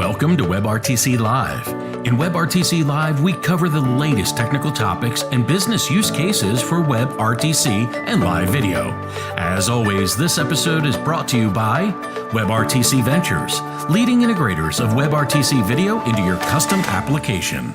Welcome to WebRTC Live. In WebRTC Live, we cover the latest technical topics and business use cases for WebRTC and live video. As always, this episode is brought to you by WebRTC.Ventures, leading integrators of WebRTC video into your custom application.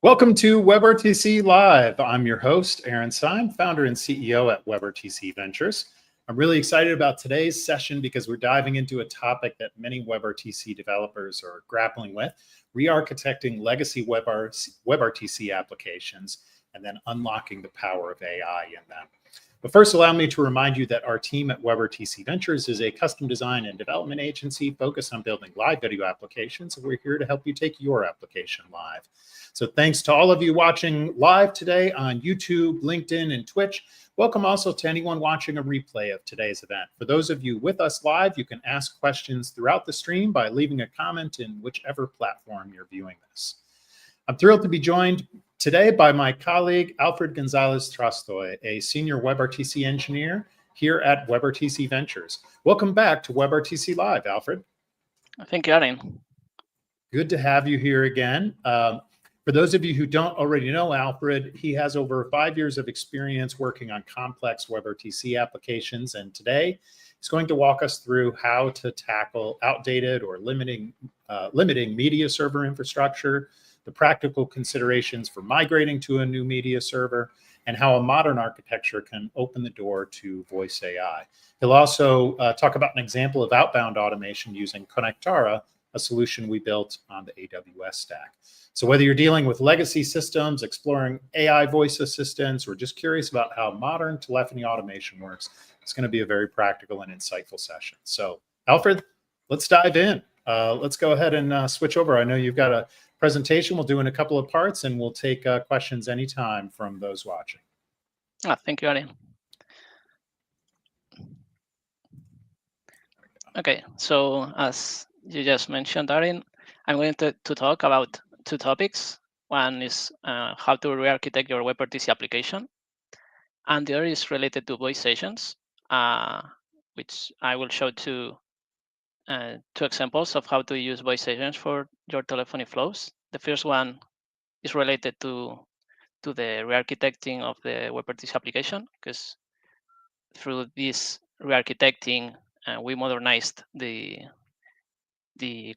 Welcome to WebRTC Live. I'm your host, Aaron Syme, founder and CEO at WebRTC.Ventures. I'm really excited about today's session because we're diving into a topic that many WebRTC developers are grappling with, re-architecting legacy WebRTC applications and then unlocking the power of AI in them. But first, allow me to remind you that our team at WebRTC Ventures is a custom design and development agency focused on building live video applications, and we're here to help you take your application live. So thanks to all of you watching live today on YouTube, LinkedIn, and Twitch. Welcome also to anyone watching a replay of today's event. For those of you with us live, you can ask questions throughout the stream by leaving a comment in whichever platform you're viewing this. I'm thrilled to be joined today by my colleague, Alfred Gonzalez, a senior WebRTC engineer here at WebRTC Ventures. Welcome back to WebRTC Live, Alfred. Thank you, Aaron. Good to have you here again. For those of you who don't already know Alfred, he has over 5 years of experience working on complex WebRTC applications, and today he's going to walk us through how to tackle outdated or limiting media server infrastructure, the practical considerations for migrating to a new media server, and how a modern architecture can open the door to voice AI. He'll also talk about an example of outbound automation using Connectara, a solution we built on the AWS stack. So whether you're dealing with legacy systems, exploring AI voice assistants, or just curious about how modern telephony automation works, it's going to be a very practical and insightful session. So Alfred, let's dive in. Let's go ahead and switch over. I know you've got a presentation. We'll do in a couple of parts, and we'll take questions anytime from those watching. Thank you, Aaron. Okay, so as you just mentioned, Aaron, I'm going to talk about two topics. One is how to re-architect your WebRTC application, and the other is related to voice agents, which I will show two examples of how to use voice agents for your telephony flows. The first one is related to the re-architecting of the WebRTC application, because through this re-architecting, we modernized the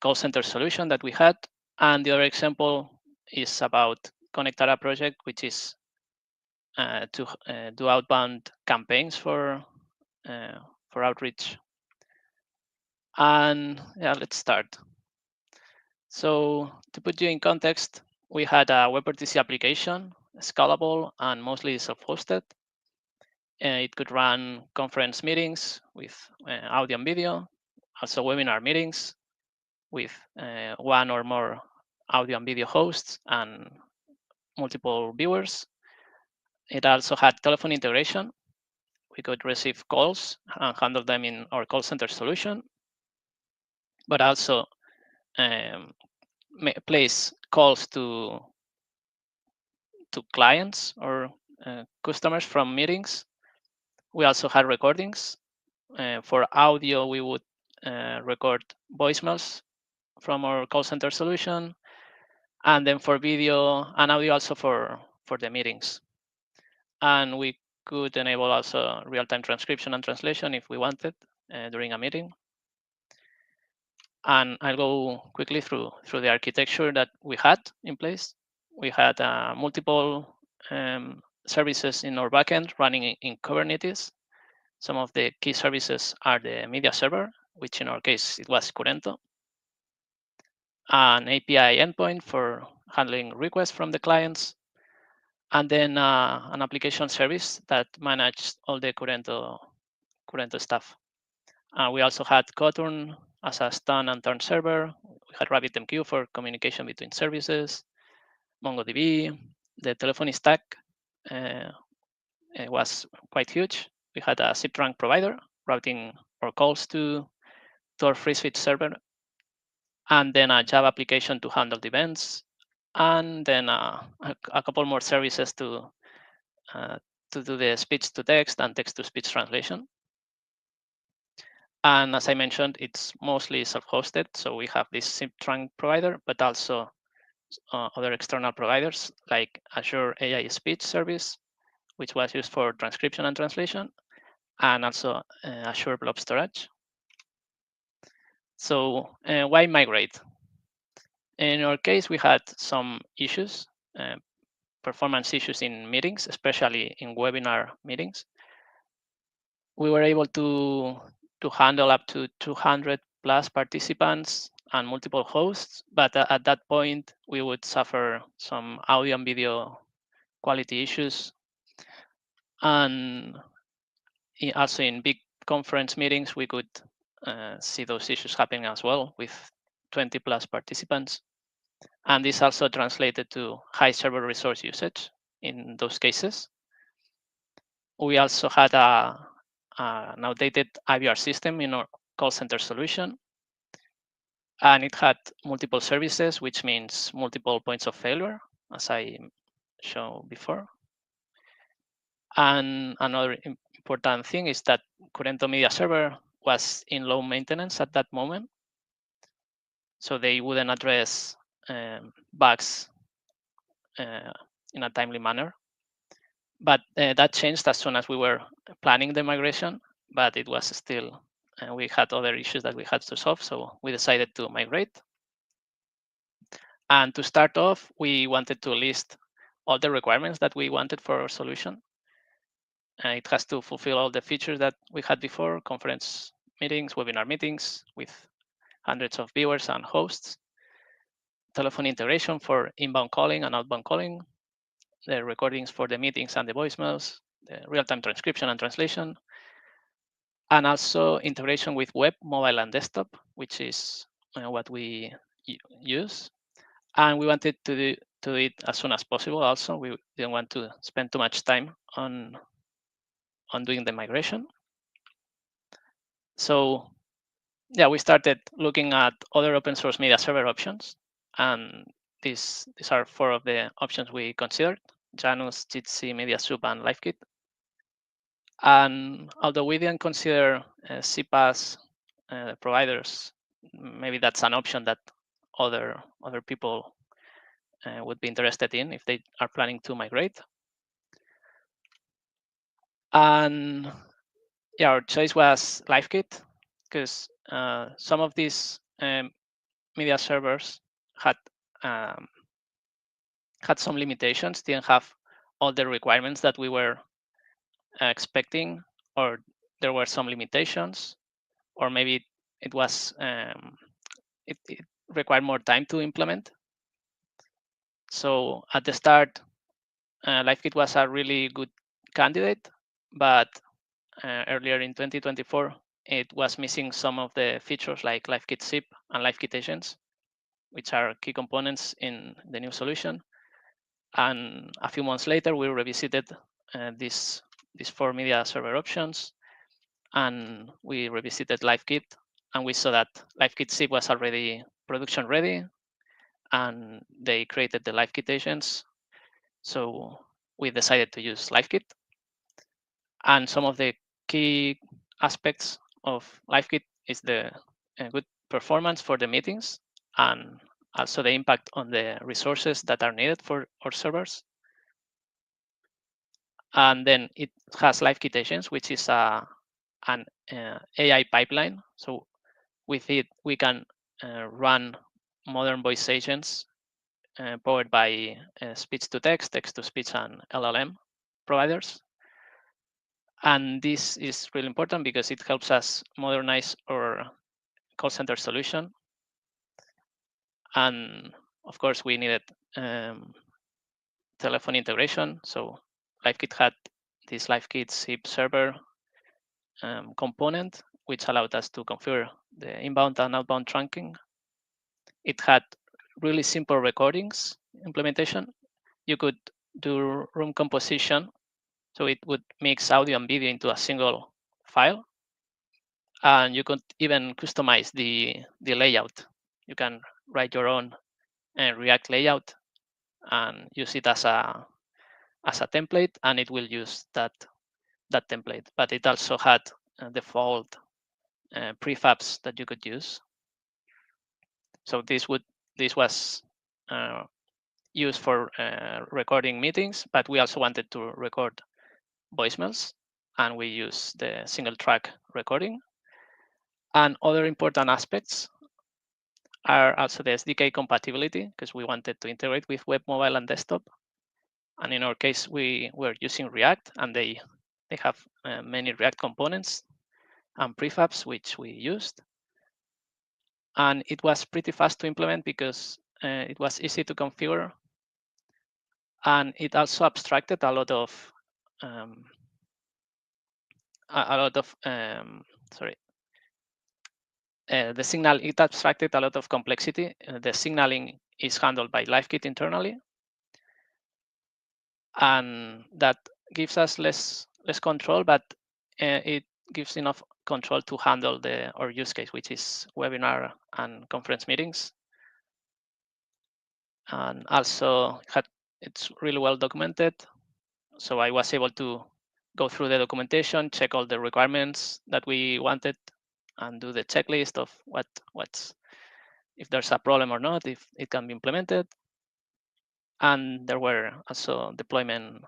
call center solution that we had. And the other example is about Connectara project, which is to do outbound campaigns for outreach. And yeah, let's start. So to put you in context, we had a WebRTC application, scalable and mostly self-hosted. It could run conference meetings with audio and video, also webinar meetings with one or more audio and video hosts and multiple viewers. It also had telephone integration. We could receive calls and handle them in our call center solution, but also place calls to clients or customers from meetings. We also had recordings. For audio, we would record voicemails from our call center solution, and then for video and audio also for the meetings. And we could enable also real-time transcription and translation if we wanted during a meeting. And I'll go quickly through the architecture that we had in place. We had multiple services in our backend running in Kubernetes. Some of the key services are the media server, which in our case, it was Curento. An API endpoint for handling requests from the clients, and then an application service that managed all the Curento stuff. We also had Coturn as a stun and turn server. We had RabbitMQ for communication between services, MongoDB. The telephony stack it was quite huge. We had a zip trunk provider routing our calls to our free switch server, and then a Java application to handle the events, and then a couple more services to do the speech to text and text to speech translation. And as I mentioned, it's mostly self-hosted. So we have this SIP trunk provider, but also other external providers like Azure AI Speech Service, which was used for transcription and translation, and also Azure Blob Storage. So why migrate? In our case, we had some issues, performance issues in meetings, especially in webinar meetings. We were able to handle up to 200 plus participants and multiple hosts, but at that point, we would suffer some audio and video quality issues. And also in big conference meetings, we could see those issues happening as well with 20 plus participants. And this also translated to high server resource usage in those cases. We also had an outdated IVR system in our call center solution. And it had multiple services, which means multiple points of failure, as I showed before. And another important thing is that Currento Media Server was in low maintenance at that moment. So they wouldn't address bugs in a timely manner. But that changed as soon as we were planning the migration, but it was still, we had other issues that we had to solve. So we decided to migrate. And to start off, we wanted to list all the requirements that we wanted for our solution. It has to fulfill all the features that we had before, conference meetings, webinar meetings with hundreds of viewers and hosts, telephone integration for inbound calling and outbound calling, the recordings for the meetings and the voicemails, the real-time transcription and translation, and also integration with web, mobile, and desktop, which is what we use. And we wanted to do it as soon as possible also. We didn't want to spend too much time on doing the migration. So yeah, we started looking at other open source media server options. And these are 4 of the options we considered: Janus, Jitsi, MediaSoup, and LiveKit. And although we didn't consider CPaaS providers, maybe that's an option that other people would be interested in if they are planning to migrate. And yeah, our choice was LiveKit because some of these media servers had some limitations, didn't have all the requirements that we were expecting, or there were some limitations, or maybe it was it required more time to implement. So at the start, LiveKit was a really good candidate, but earlier in 2024, it was missing some of the features like LiveKit SIP and LiveKit agents, which are key components in the new solution. And a few months later, we revisited these 4 media server options, and we revisited LiveKit, and we saw that LiveKit SIP was already production ready, and they created the LiveKit agents. So we decided to use LiveKit. And some of the key aspects of LiveKit is the good performance for the meetings, and also the impact on the resources that are needed for our servers. And then it has LiveKit agents, which is an AI pipeline. So with it, we can run modern voice agents powered by speech-to-text, text-to-speech, and LLM providers. And this is really important because it helps us modernize our call center solution. And of course, we needed telephone integration. So LiveKit had this LiveKit SIP server component, which allowed us to configure the inbound and outbound trunking. It had really simple recordings implementation. You could do room composition, so it would mix audio and video into a single file. And you could even customize the layout. You can write your own React layout and use it as a template, and it will use that template. But it also had default prefabs that you could use. So this was used for recording meetings, but we also wanted to record voicemails, and we use the single track recording. And other important aspects are also the SDK compatibility, because we wanted to integrate with web, mobile, and desktop. And in our case, we were using React, and they have many React components and prefabs which we used. And it was pretty fast to implement because it was easy to configure, and it also abstracted a lot of the signal. It abstracted a lot of complexity. The signaling is handled by LiveKit internally, and that gives us less control, but it gives enough control to handle our use case, which is webinar and conference meetings. And also it's really well documented. So I was able to go through the documentation, check all the requirements that we wanted, and do the checklist of what's if there's a problem or not, if it can be implemented. And there were also deployment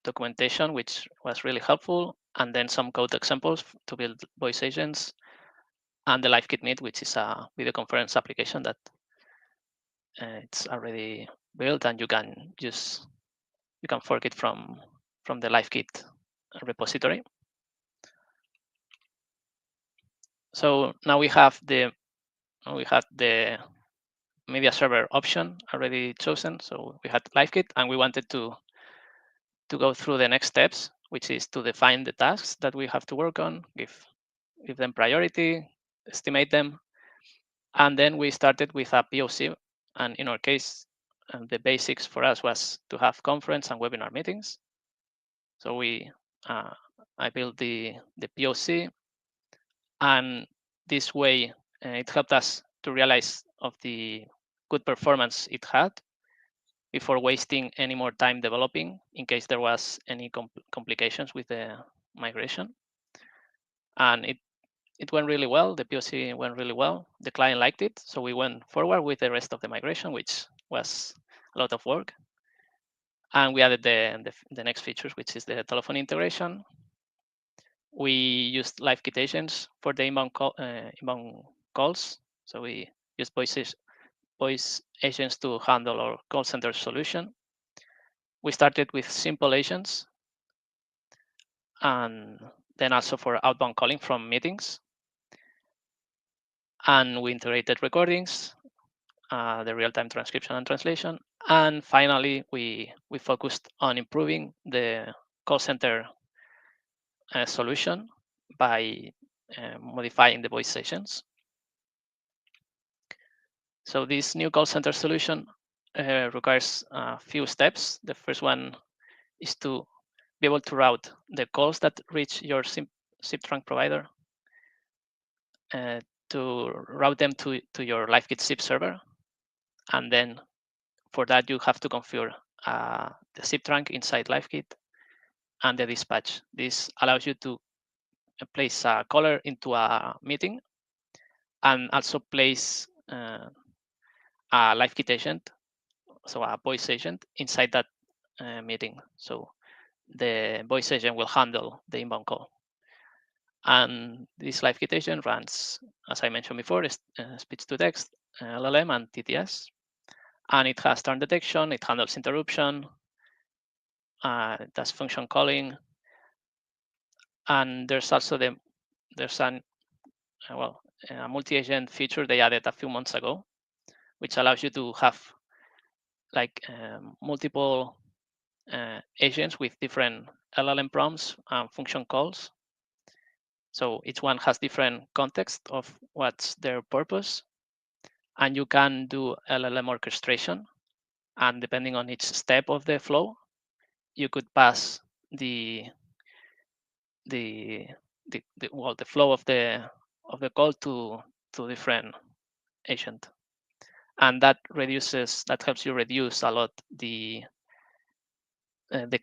documentation, which was really helpful, and then some code examples to build voice agents, and the LiveKit Meet, which is a video conference application that it's already built, and you can fork it from the LiveKit repository. So now we have the media server option already chosen. So we had LiveKit, and we wanted to go through the next steps, which is to define the tasks that we have to work on, give them priority, estimate them, and then we started with a POC. And in our case, the basics for us was to have conference and webinar meetings. So I built the POC, and this way it helped us to realize of the good performance it had before wasting any more time developing in case there was any complications with the migration. And it went really well. The POC went really well. The client liked it, so we went forward with the rest of the migration, which was a lot of work. And we added the next features, which is the telephony integration. We used LiveKit agents for the inbound calls. So we used voice agents to handle our call center solution. We started with simple agents, and then also for outbound calling from meetings. And we integrated recordings, the real-time transcription and translation. And finally, we focused on improving the call center solution by modifying the voice agents. So this new call center solution requires a few steps. The first one is to be able to route the calls that reach your SIP trunk provider, to route them to your LiveKit SIP server. And then for that, you have to configure the SIP trunk inside LiveKit and the dispatch. This allows you to place a caller into a meeting and also place a LiveKit agent, so a voice agent inside that meeting. So the voice agent will handle the inbound call. And this LiveKit agent runs, as I mentioned before, speech-to-text, LLM, and TTS. And it has turn detection, it handles interruption, it does function calling. And there's also a multi-agent feature they added a few months ago, which allows you to have like multiple agents with different LLM prompts and function calls. So each one has different context of what's their purpose. And you can do LLM orchestration. And depending on each step of the flow, you could pass the flow of the call to different agent. And that helps you reduce a lot the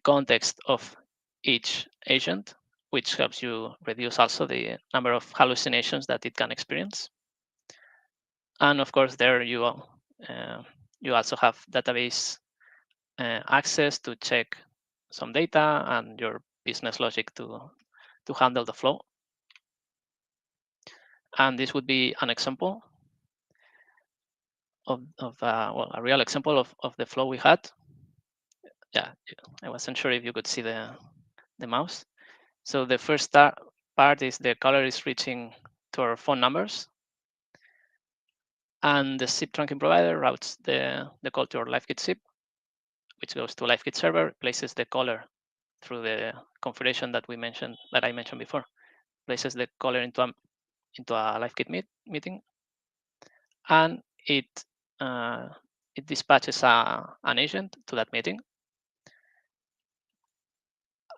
context of each agent which helps you reduce also the number of hallucinations that it can experience. And of course, there you also have database access to check some data and your business logic to handle the flow. And this would be an example of well, a real example of the flow we had. Yeah, I wasn't sure if you could see the mouse. So the first part is the caller is reaching to our phone numbers, and the SIP trunking provider routes the call to our LiveKit SIP, which goes to LiveKit server, places the caller through the configuration that I mentioned before, places the caller into a LiveKit meeting, and it dispatches an agent to that meeting.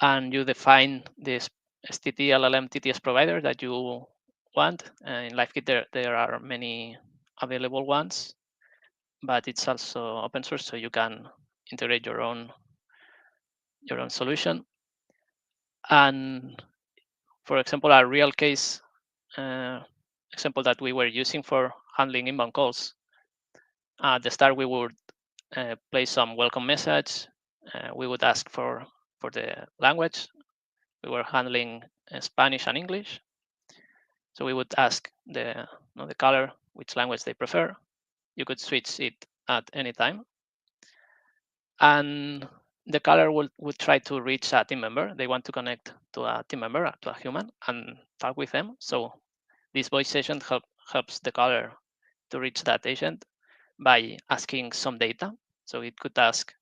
And you define this STT LLM TTS provider that you want. In LiveKit, there are many available ones, but it's also open source, so you can integrate your own solution. And for example, a real case example that we were using for handling inbound calls. At the start, we would place some welcome message. We would ask for the language. We were handling Spanish and English. So we would ask the caller which language they prefer. You could switch it at any time. And the caller would try to reach a team member. They want to connect to a team member, to a human, and talk with them. So this voice agent helps the caller to reach that agent by asking some data. So it could ask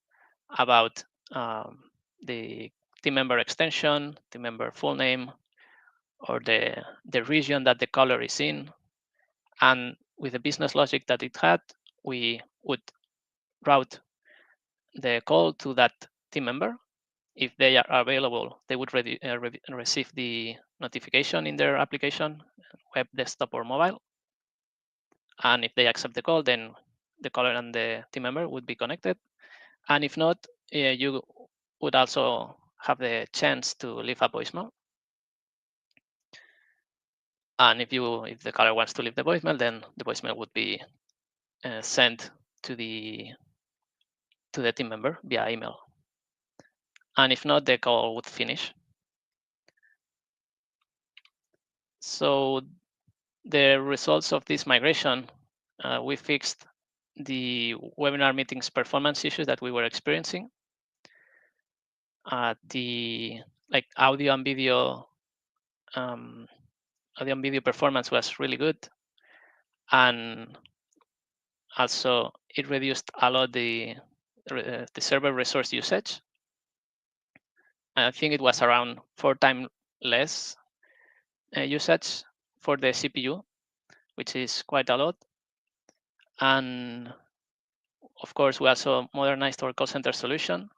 about the team member extension, team member full name, or the region that the caller is in. And with the business logic that it had, we would route the call to that team member. If they are available, they would receive the notification in their application, web, desktop, or mobile. And if they accept the call, then the caller and the team member would be connected. And if not, you would also have the chance to leave a voicemail. And if the caller wants to leave the voicemail, then the voicemail would be sent to the team member via email. And if not, the call would finish. So the results of this migration, we fixed the webinar meetings performance issues that we were experiencing. The audio and video performance was really good, and also it reduced a lot the server resource usage. I think it was around 4 times less usage for the CPU, which is quite a lot. And of course, we also modernized our call center solution.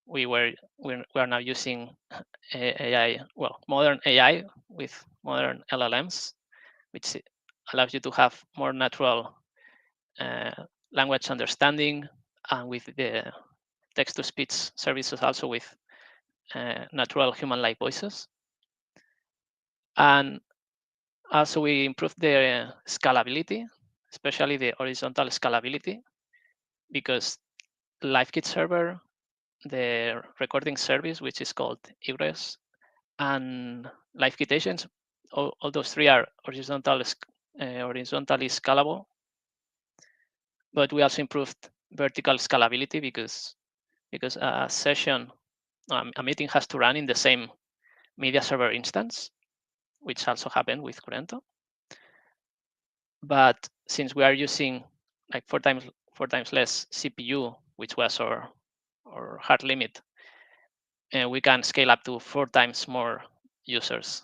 We are now using AI, modern AI with modern LLMs, which allows you to have more natural language understanding, and with the text-to-speech services also with natural human-like voices. And also we improved the scalability, especially the horizontal scalability, because LiveKit server, the recording service, which is called Egress, and LiveKit agents, all those three are horizontally scalable. But we also improved vertical scalability because a meeting has to run in the same media server instance, which also happened with Curento. But since we are using like 4 times less CPU, which was our hard limit, we can scale up to 4 times more users.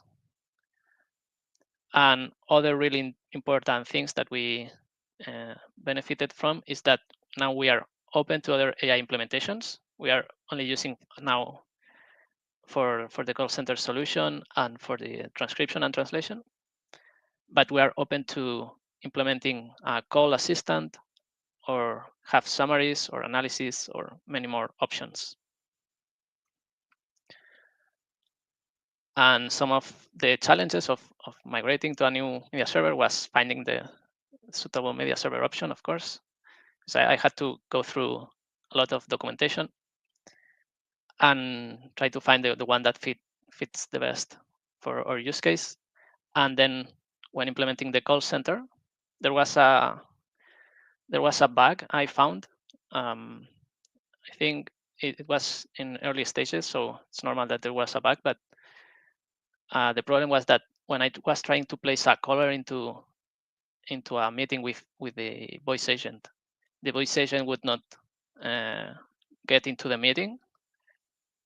And other really important things that we benefited from is that now we are open to other AI implementations. We are only using now for the call center solution and for the transcription and translation, but we are open to implementing a call assistant or have summaries or analysis or many more options. And some of the challenges of migrating to a new media server was finding the suitable media server option, of course. So I had to go through a lot of documentation and try to find the one that fits the best for our use case. And then when implementing the call center, there was a bug I found. I think it was in early stages, so it's normal that there was a bug. But the problem was that when I was trying to place a caller into a meeting with the voice agent, the voice agent would not get into the meeting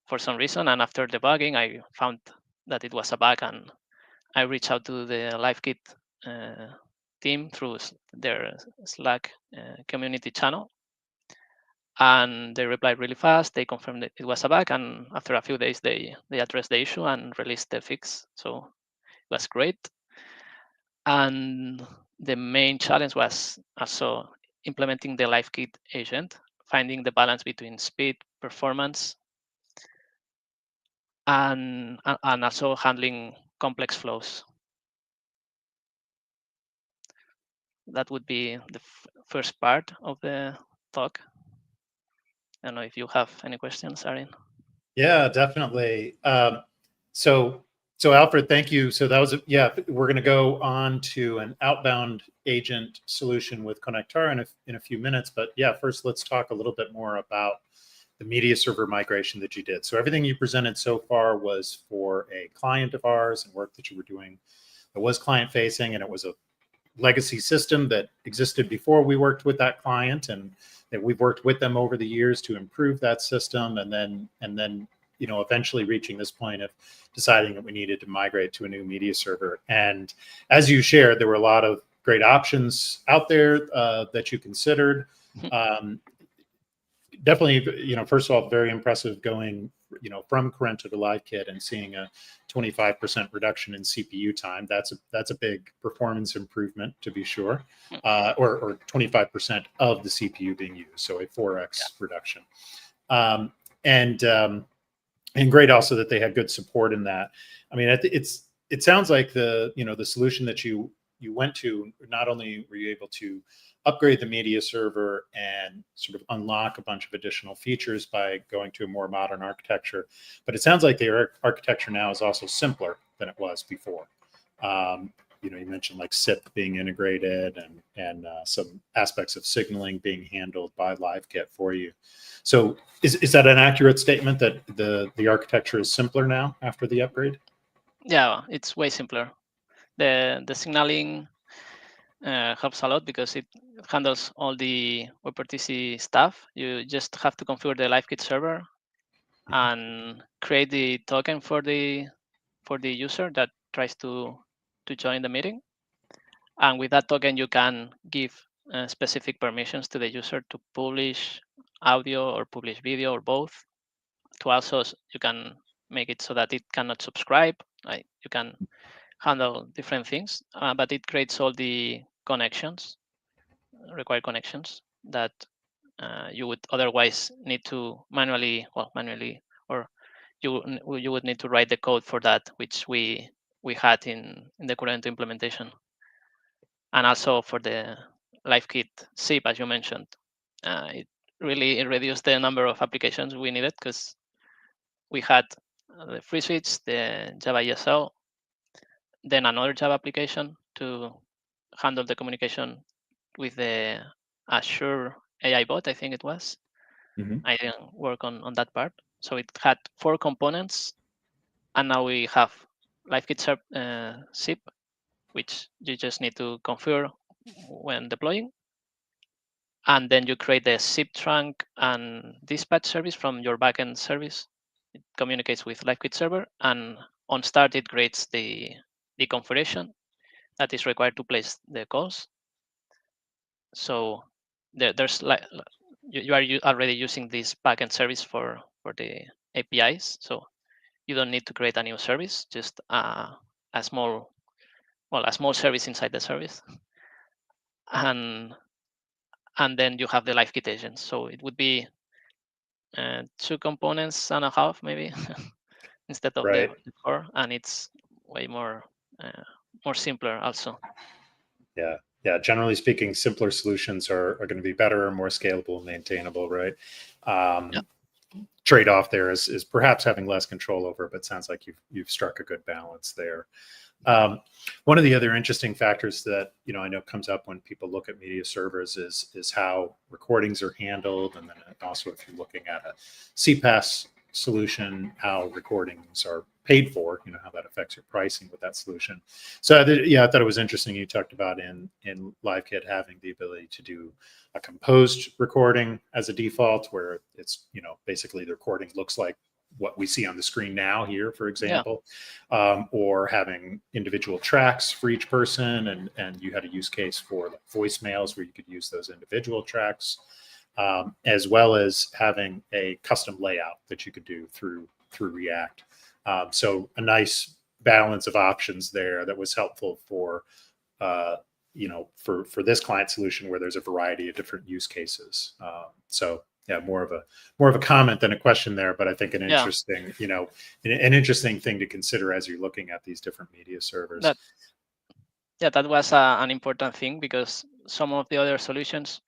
for some reason. And after debugging, I found that it was a bug, and I reached out to the LiveKit team through their Slack community channel, and they replied really fast. They confirmed that it was a bug, and after a few days, they addressed the issue and released the fix. So it was great. And the main challenge was also implementing the LiveKit agent, finding the balance between speed, performance, and also handling complex flows. That would be the first part of the talk. I don't know if you have any questions, Arin. Yeah, definitely. So Alfred, thank you. So that was, we're going to go on to an outbound agent solution with Connectara in a few minutes. But yeah, first let's talk a little bit more about the media server migration that you did. So everything you presented so far was for a client of ours and work that you were doing that was client facing, and it was a legacy system that existed before we worked with that client, and that we've worked with them over the years to improve that system, and then eventually reaching this point of deciding that we needed to migrate to a new media server. And as you shared, there were a lot of great options out there that you considered. Definitely, first of all, very impressive going, from Corrento to LiveKit and seeing a 25% reduction in CPU time. That's a big performance improvement, to be sure, or 25% of the CPU being used, so a 4x reduction. And great also that they had good support in that. I mean, it sounds like the solution that you went to, not only were you able to upgrade the media server and sort of unlock a bunch of additional features by going to a more modern architecture, but it sounds like the architecture now is also simpler than it was before. You mentioned like SIP being integrated and some aspects of signaling being handled by LiveKit for you. So is that an accurate statement that the architecture is simpler now after the upgrade? Yeah, it's way simpler. The signaling helps a lot because it handles all the WebRTC stuff. You just have to configure the LiveKit server and create the token for the user that tries to join the meeting. And with that token, you can give specific permissions to the user to publish audio or publish video or both. To also, you can make it so that it cannot subscribe. You can handle different things, but it creates all the connections, required connections that you would otherwise need to manually, or you would need to write the code for that, which we had in the current implementation. And also for the LiveKit SIP, as you mentioned, it really reduced the number of applications we needed because we had the free switch, the Java ESL, then another Java application to handle the communication with the Azure AI bot, I think it was. I didn't work on that part. So it had 4 components, and now we have LiveKit SIP, which you just need to configure when deploying. And then you create the SIP trunk and dispatch service from your backend service. It communicates with LiveKit server, and on start, it creates the configuration that is required to place the calls. So there's like you are already using this backend service for the APIs, so you don't need to create a new service, just a small service inside the service, and then you have the LiveKit agents. So it would be 2 components and a half, maybe. instead of Right. the 4, and it's way more simpler also. Yeah. Yeah. Generally speaking, simpler solutions are going to be better and more scalable and maintainable, right? Yeah. Trade-off there is perhaps having less control over it, but sounds like you've struck a good balance there. One of the other interesting factors that I know comes up when people look at media servers is how recordings are handled, and then also if you're looking at a CPaaS solution, how recordings are paid for, how that affects your pricing with that solution. So I thought it was interesting you talked about in LiveKit having the ability to do a composed recording as a default, where it's basically the recording looks like what we see on the screen now here, for example, or having individual tracks for each person, and you had a use case for like voicemails where you could use those individual tracks, as well as having a custom layout that you could do through React. So a nice balance of options there that was helpful for for this client solution where there's a variety of different use cases. So yeah, more of a comment than a question there, but I think an interesting, an interesting thing to consider as you're looking at these different media servers. That was an important thing, because some of the other solutions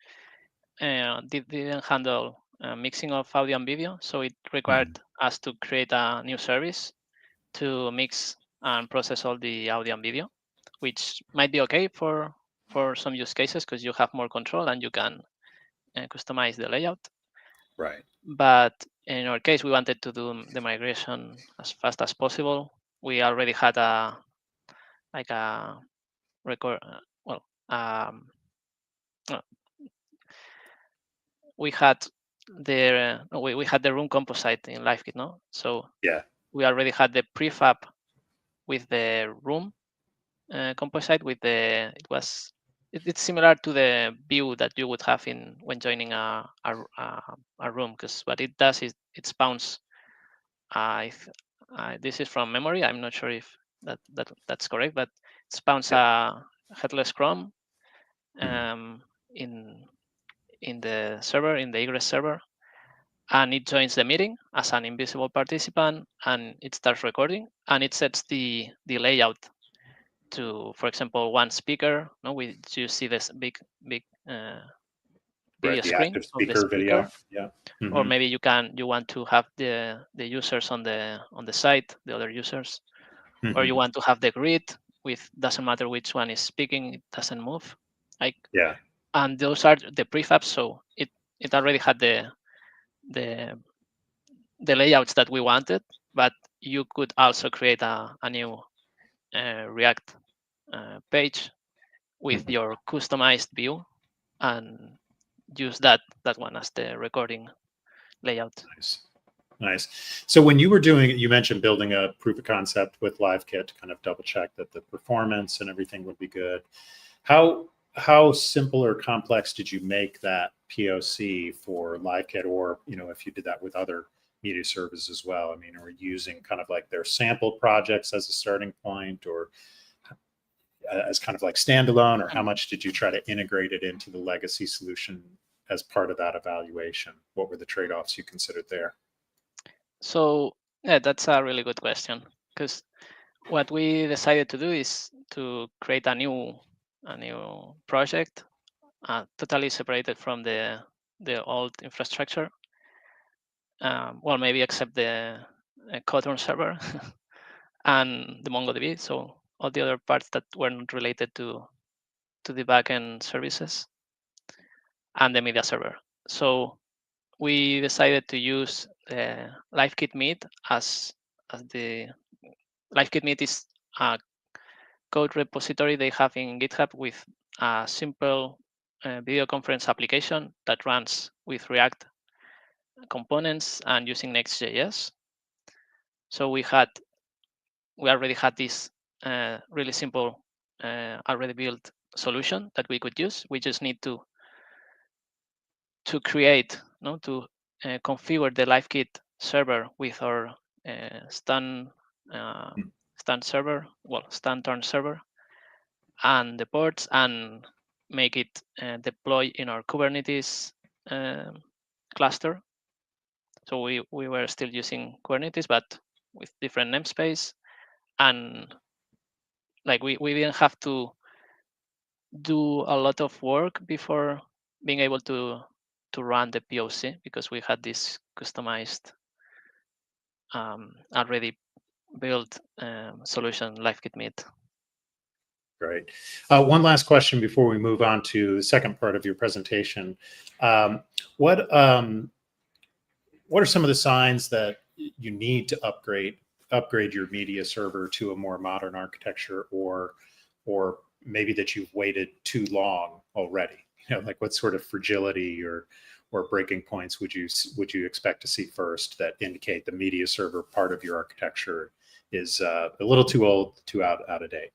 didn't handle mixing of audio and video, so it required us to create a new service to mix and process all the audio and video, which might be okay for some use cases because you have more control and you can customize the layout. Right. But in our case, we wanted to do the migration as fast as possible. We already had a record. We had we had the room composite in LiveKit, no? So yeah, we already had the prefab with the room composite with it's similar to the view that you would have when joining a room, because what it does is it spawns. This is from memory. I'm not sure if that's correct, but it spawns a headless Chrome in the server, in the egress server, and it joins the meeting as an invisible participant, and it starts recording, and it sets the layout to, for example, one speaker. No, you see this big video the screen active of the speaker video. speaker. Yeah. Or maybe you want to have the users on the site, the other users, or you want to have the grid with, doesn't matter which one is speaking, it doesn't move. And those are the prefabs, so it already had the layouts that we wanted, but you could also create a new React page with your customized view and use that one as the recording layout. Nice. So when you were doing it, you mentioned building a proof of concept with LiveKit to kind of double check that the performance and everything would be good. How simple or complex did you make that POC for LiveKit, or if you did that with other media servers as well? I mean, are you using kind of like their sample projects as a starting point, or as kind of like standalone, or how much did you try to integrate it into the legacy solution as part of that evaluation? What were the trade-offs you considered there? So yeah, that's a really good question, because what we decided to do is to create a new project, totally separated from the old infrastructure. Well, maybe except the Cotton server and the MongoDB. So all the other parts that were not related to the backend services and the media server. So we decided to use LiveKit Meet as the LiveKit Meet is a code repository they have in GitHub with a simple video conference application that runs with React components and using Next.js. So we already had this really simple already built solution that we could use. We just need to create, configure the LiveKit server with our Stun server, Stun turn server, and the ports, and make it deploy in our Kubernetes cluster. So we were still using Kubernetes, but with different namespace, and like we didn't have to do a lot of work before being able to run the POC, because we had this customized already built solution, LiveKit Meet. Great. One last question before we move on to the second part of your presentation. What are some of the signs that you need to upgrade your media server to a more modern architecture, or maybe that you've waited too long already? You know, like what sort of fragility or breaking points would you expect to see first that indicate the media server part of your architecture is a little too old, too out of date?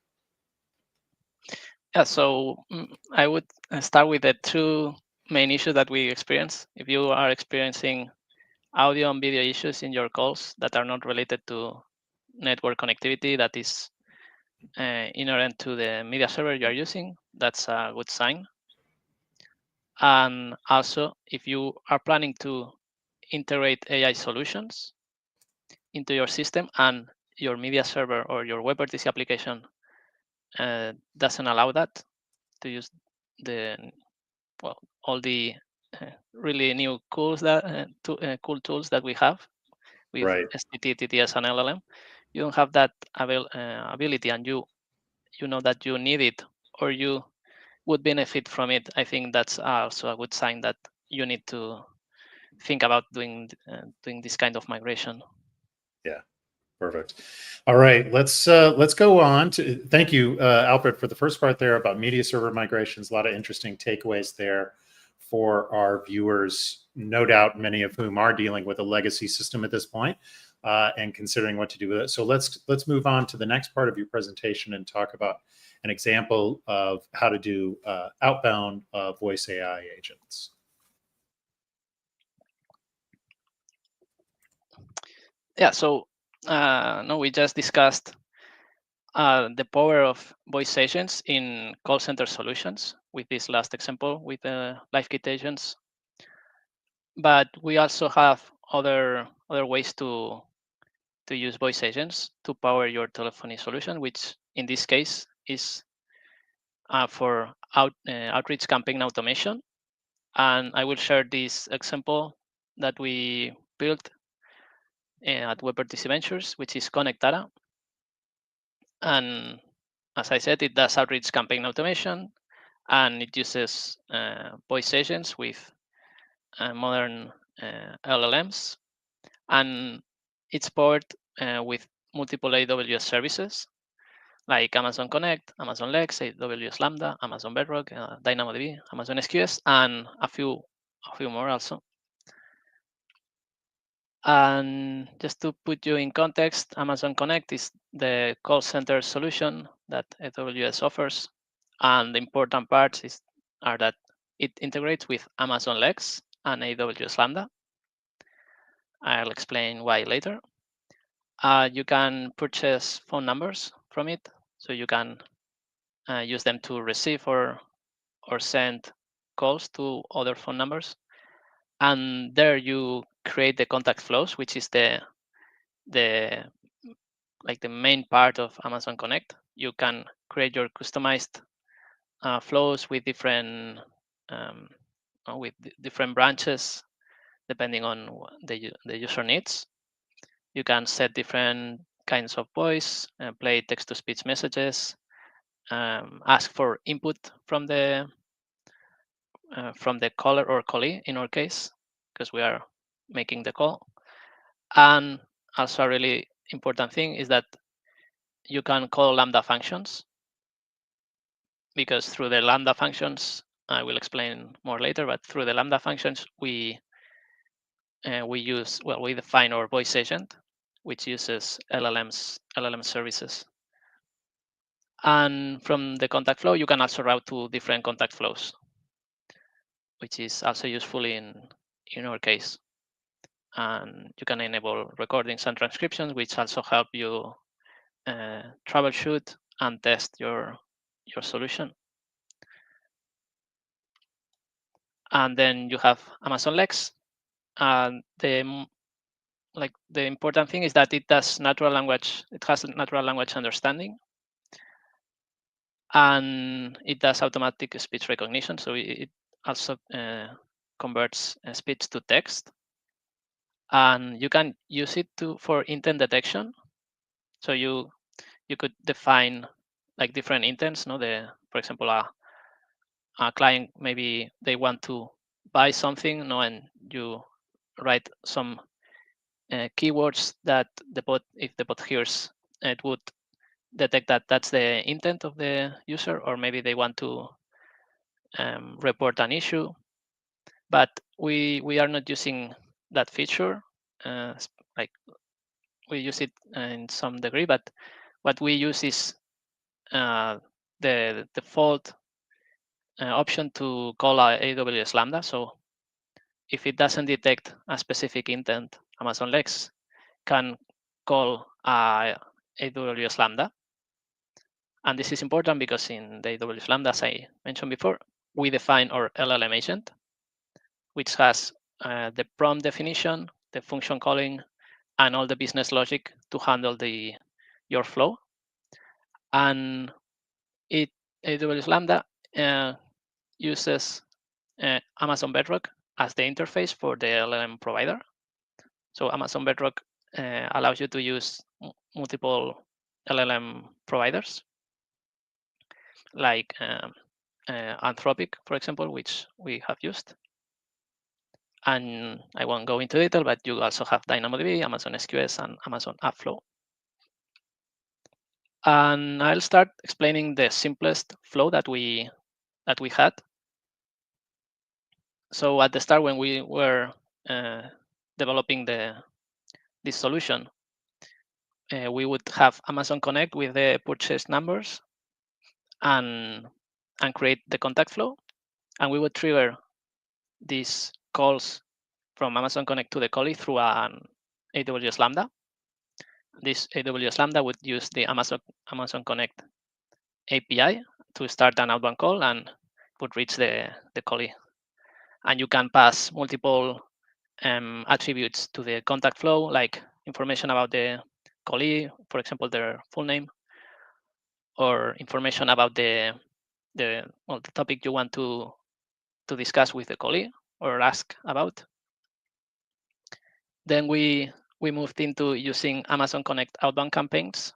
Yeah, so I would start with the two main issues that we experience. If you are experiencing audio and video issues in your calls that are not related to network connectivity, that is inherent to the media server you are using, that's a good sign. And also, if you are planning to integrate AI solutions into your system and your media server or your WebRTC application doesn't allow that, to use all the really new cool tools that we have with Right. STT, TTS, and LLM, you don't have that ability, and you know that you need it or you would benefit from it. I think that's also a good sign that you need to think about doing this kind of migration. Yeah. Perfect. All right, let's go on to, thank you, Alfred, for the first part there about media server migrations. A lot of interesting takeaways there for our viewers, no doubt many of whom are dealing with a legacy system at this point and considering what to do with it. So let's move on to the next part of your presentation and talk about an example of how to do outbound voice AI agents. Yeah, so no, we just discussed the power of voice agents in call center solutions with this last example with the LiveKit agents. But we also have other ways to use voice agents to power your telephony solution, which in this case is for outreach campaign automation. And I will share this example that we built at WebRTC.Ventures, which is Connect Data. And as I said, it does outreach campaign automation, and it uses voice agents with modern LLMs, and it's powered with multiple AWS services like Amazon Connect, Amazon Lex, AWS Lambda, Amazon Bedrock, DynamoDB, Amazon SQS, and a few more also. And just to put you in context, Amazon Connect is the call center solution that AWS offers. And the important parts are that it integrates with Amazon Lex and AWS Lambda. I'll explain why later. You can purchase phone numbers from it, so you can use them to receive or send calls to other phone numbers. And there you create the contact flows, which is the main part of Amazon Connect. You can create your customized flows with different branches depending on the user needs. You can set different kinds of voice, play text-to-speech messages, ask for input from the caller or callee in our case, because we are making the call. And also a really important thing is that you can call Lambda functions, because through the Lambda functions, I will explain more later, but through the Lambda functions, we define our voice agent, which uses LLM services. And from the contact flow, you can also route to different contact flows, which is also useful in our case. And you can enable recordings and transcriptions, which also help you troubleshoot and test your solution. And then you have Amazon Lex. And like the important thing is that it does natural language. It has natural language understanding, and it does automatic speech recognition. So it also converts speech to text, and you can use it for intent detection. So you could define like different intents. No, for example, a client, maybe they want to buy something, no, and you write some keywords that the bot, if the bot hears, it would detect that that's the intent of the user, or maybe they want to report an issue. But we are not using that feature. Like we use it in some degree, but what we use is the default option to call a AWS Lambda. So if it doesn't detect a specific intent, Amazon Lex can call a AWS Lambda. And this is important because in the AWS Lambda, as I mentioned before, we define our LLM agent, which has the prompt definition, the function calling, and all the business logic to handle your flow. And AWS Lambda uses Amazon Bedrock as the interface for the LLM provider. So Amazon Bedrock allows you to use multiple LLM providers, like Anthropic, for example, which we have used. And I won't go into detail, but you also have DynamoDB, Amazon SQS, and Amazon Airflow. And I'll start explaining the simplest flow that we had. So at the start, when we were developing this solution, we would have Amazon Connect with the purchase numbers and create the contact flow, and we would trigger these calls from Amazon Connect to the Collie through an AWS Lambda. This AWS Lambda would use the Amazon Connect API to start an outbound call and would reach the Collie. And you can pass multiple attributes to the contact flow, like information about the Collie, for example, their full name, or information about the topic you want to discuss with the Collie or ask about. Then we moved into using Amazon Connect outbound campaigns.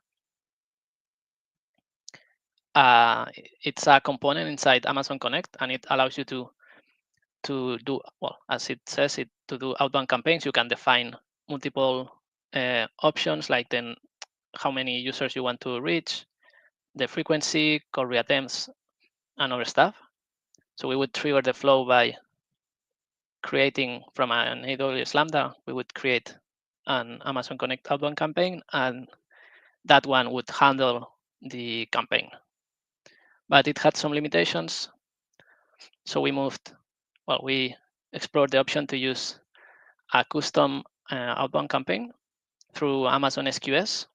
It's a component inside Amazon Connect, and it allows you to do, well, as it says, to do outbound campaigns. You can define multiple options, like then how many users you want to reach, the frequency, call reattempts, and other stuff. So we would trigger the flow by creating from an AWS Lambda. We would create an Amazon Connect outbound campaign, and that one would handle the campaign. But it had some limitations. So we explored the option to use a custom outbound campaign through Amazon SQS,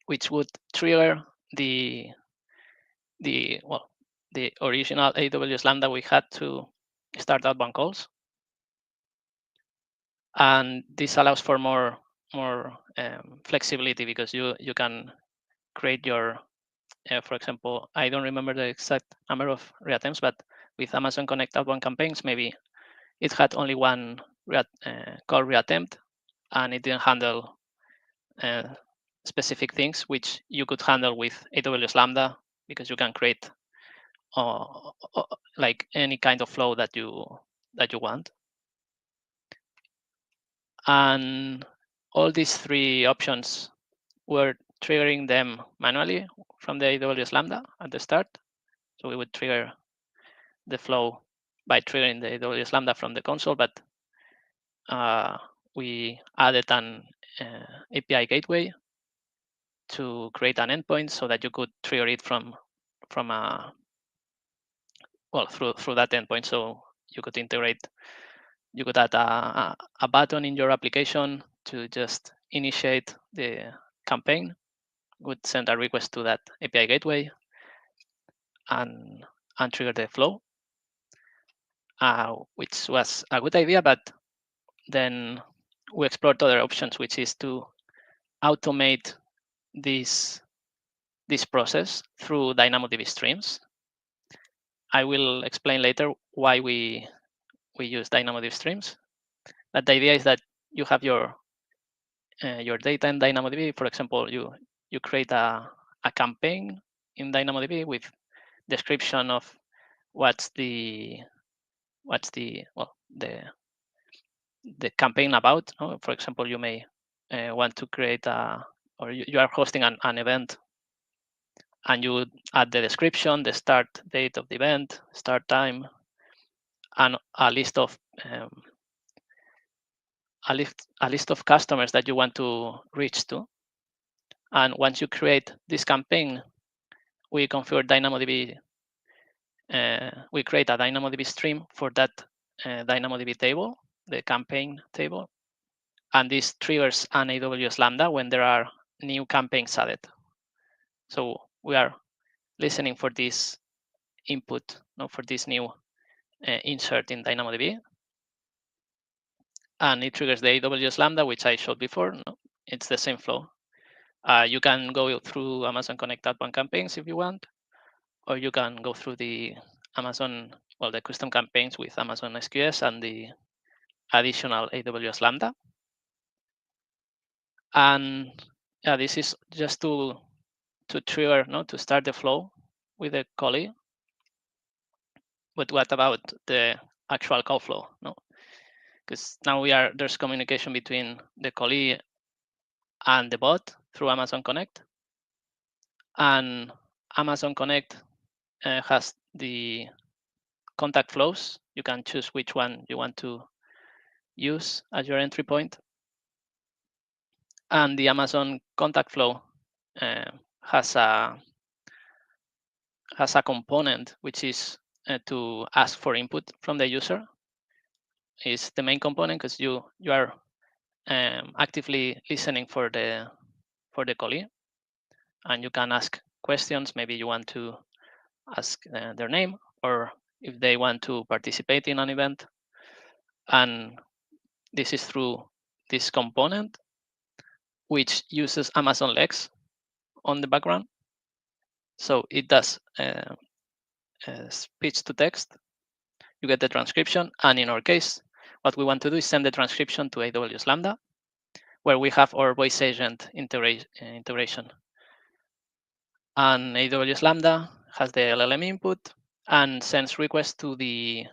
which would trigger the original AWS Lambda we had to start outbound calls. And this allows for more flexibility, because you can create your, for example, I don't remember the exact number of reattempts, but with Amazon Connect outbound campaigns, maybe it had only one call reattempt, and it didn't handle specific things, which you could handle with AWS Lambda, because you can create like any kind of flow that you want. And all these three options, were triggering them manually from the AWS Lambda at the start. So we would trigger the flow by triggering the AWS Lambda from the console, but we added an API gateway to create an endpoint so that you could trigger it from a, well, through that endpoint. So you could integrate, you could add a button in your application to just initiate the campaign, would send a request to that API gateway and trigger the flow, which was a good idea. But then we explored other options, which is to automate this process through DynamoDB streams. I will explain later why we use DynamoDB streams. But the idea is that you have your data in DynamoDB. For example, you create a campaign in DynamoDB with description of what's the campaign about. For example, you may want to create or you are hosting an event, and you add the description, the start date of the event, start time, and a list of customers that you want to reach to. And once you create this campaign, we configure DynamoDB. We create a DynamoDB stream for that DynamoDB table, the campaign table, and this triggers an AWS Lambda when there are new campaigns added. So we are listening for this input, for this new insert in DynamoDB, and it triggers the AWS Lambda, which I showed before. It's the same flow. You can go through Amazon Connect outbound campaigns if you want, or you can go through the Amazon, the custom campaigns with Amazon SQS and the additional AWS Lambda. And this is just to trigger, to start the flow with the callee. But what about the actual call flow? Because now there's communication between the callee and the bot through Amazon Connect. And Amazon Connect has the contact flows. You can choose which one you want to use as your entry point. And the Amazon contact flow has a component which is to ask for input from the user. Is the main component because you are actively listening for the callee, and you can ask questions. Maybe you want to ask their name, or if they want to participate in an event. And this is through this component, which uses Amazon Lex on the background. So it does speech to text. You get the transcription, and in our case, what we want to do is send the transcription to AWS Lambda, where we have our voice agent integration. And AWS Lambda has the LLM input and sends requests to the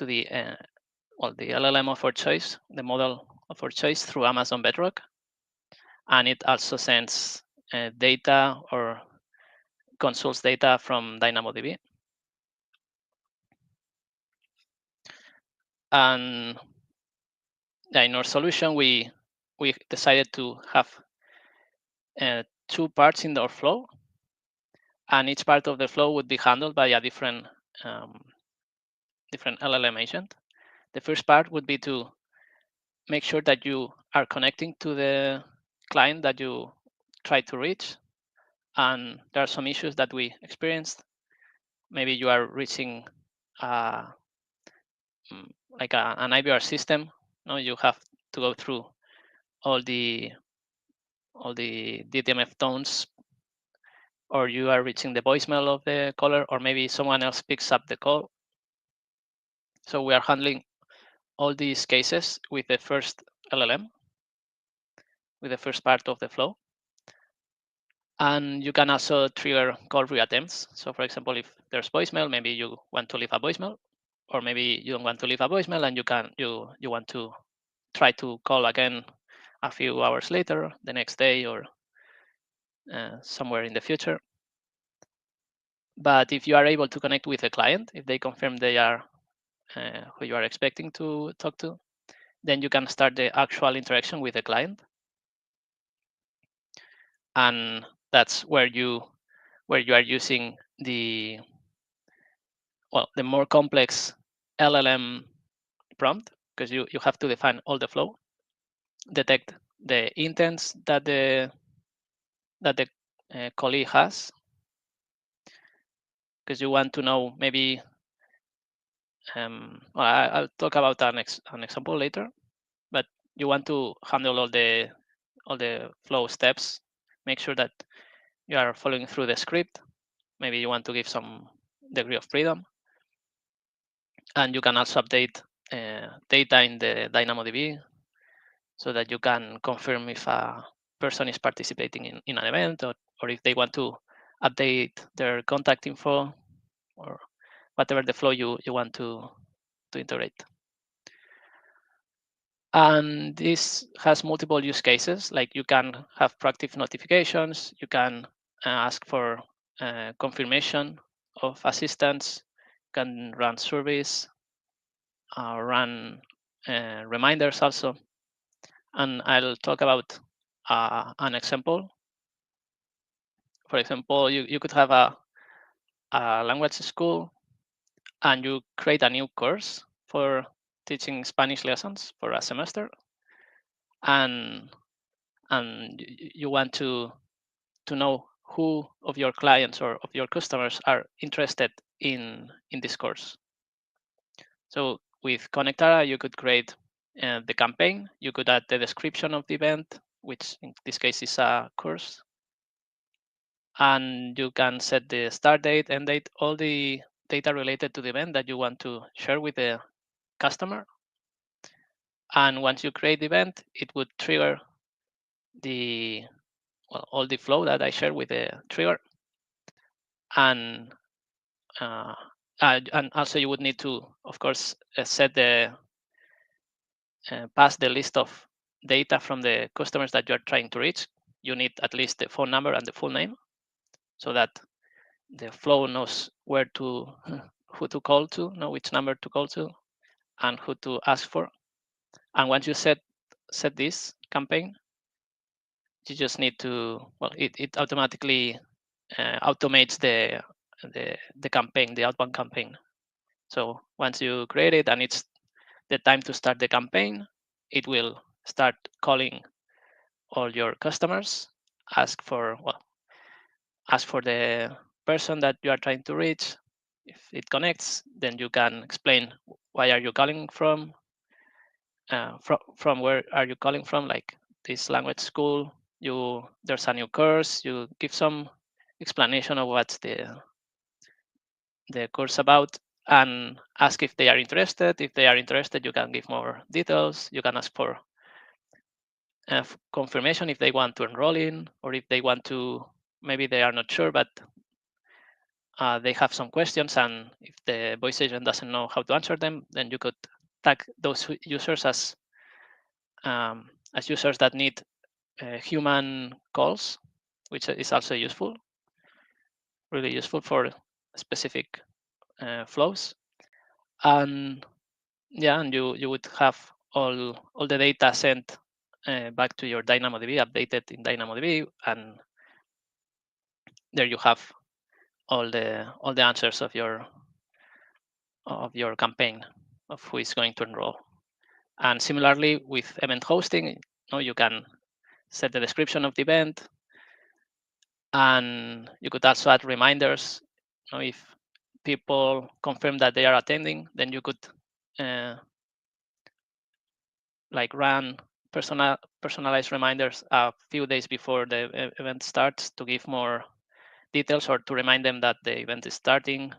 LLM of our choice, the model of our choice, through Amazon Bedrock. And it also sends data or consumes data from DynamoDB. And in our solution, we decided to have 2 parts in our flow, and each part of the flow would be handled by a different LLM agent. The first part would be to make sure that you are connecting to the client that you try to reach, and there are some issues that we experienced. Maybe you are reaching like an IVR system. You have to go through all the DTMF tones, or you are reaching the voicemail of the caller, or maybe someone else picks up the call. So we are handling all these cases with the first LLM, with the first part of the flow. And you can also trigger call reattempts. So for example, if there's voicemail, maybe you want to leave a voicemail, or maybe you don't want to leave a voicemail and you want to try to call again a few hours later, the next day, or somewhere in the future. But if you are able to connect with a client, if they confirm they are who you are expecting to talk to, then you can start the actual interaction with the client. And that's where you are using the more complex LLM prompt, because you have to define all the flow, detect the intents that the callee has, because you want to know maybe I'll talk about an example later, but you want to handle all the flow steps, make sure that you are following through the script. Maybe you want to give some degree of freedom. And you can also update data in the DynamoDB so that you can confirm if a person is participating in an event, or if they want to update their contact info, or whatever the flow you want to integrate. And this has multiple use cases. Like you can have proactive notifications, you can ask for confirmation of assistance, you can run surveys, run reminders also. And I'll talk about an example. For example, you could have a language school and you create a new course for teaching Spanish lessons for a semester, and you want to know who of your clients or of your customers are interested in this course. So with Connectara, you could create the campaign. You could add the description of the event, which in this case is a course. And you can set the start date, end date, all the data related to the event that you want to share with the customer. And once you create the event, it would trigger all the flow that I shared with the trigger. And also you would need to, of course, set the pass the list of data from the customers that you're trying to reach. You need at least the phone number and the full name so that the flow knows where to who to call to, know which number to call to, and who to ask for. And once you set this campaign, you just need to, well, it automatically automates the campaign, the outbound campaign. So once you create it and it's the time to start the campaign, it will start calling all your customers, ask for the person that you are trying to reach. If it connects, then you can explain why are you calling from, from where are you calling from, like this language school. There's a new course. You give some explanation of what's the course about, and ask if they are interested. If they are interested, you can give more details. You can ask for confirmation if they want to enroll in, or if they want to, maybe they are not sure, but they have some questions, and if the voice agent doesn't know how to answer them, then you could tag those users as users that need human calls, which is also useful, really useful for specific flows. And yeah, and you would have all the data sent back to your DynamoDB, updated in DynamoDB, and there you have all the answers of your campaign of who is going to enroll. And similarly with event hosting, you can set the description of the event, and you could also add reminders. If people confirm that they are attending, then you could like run personalized reminders a few days before the event starts to give more details, or to remind them that the event is starting.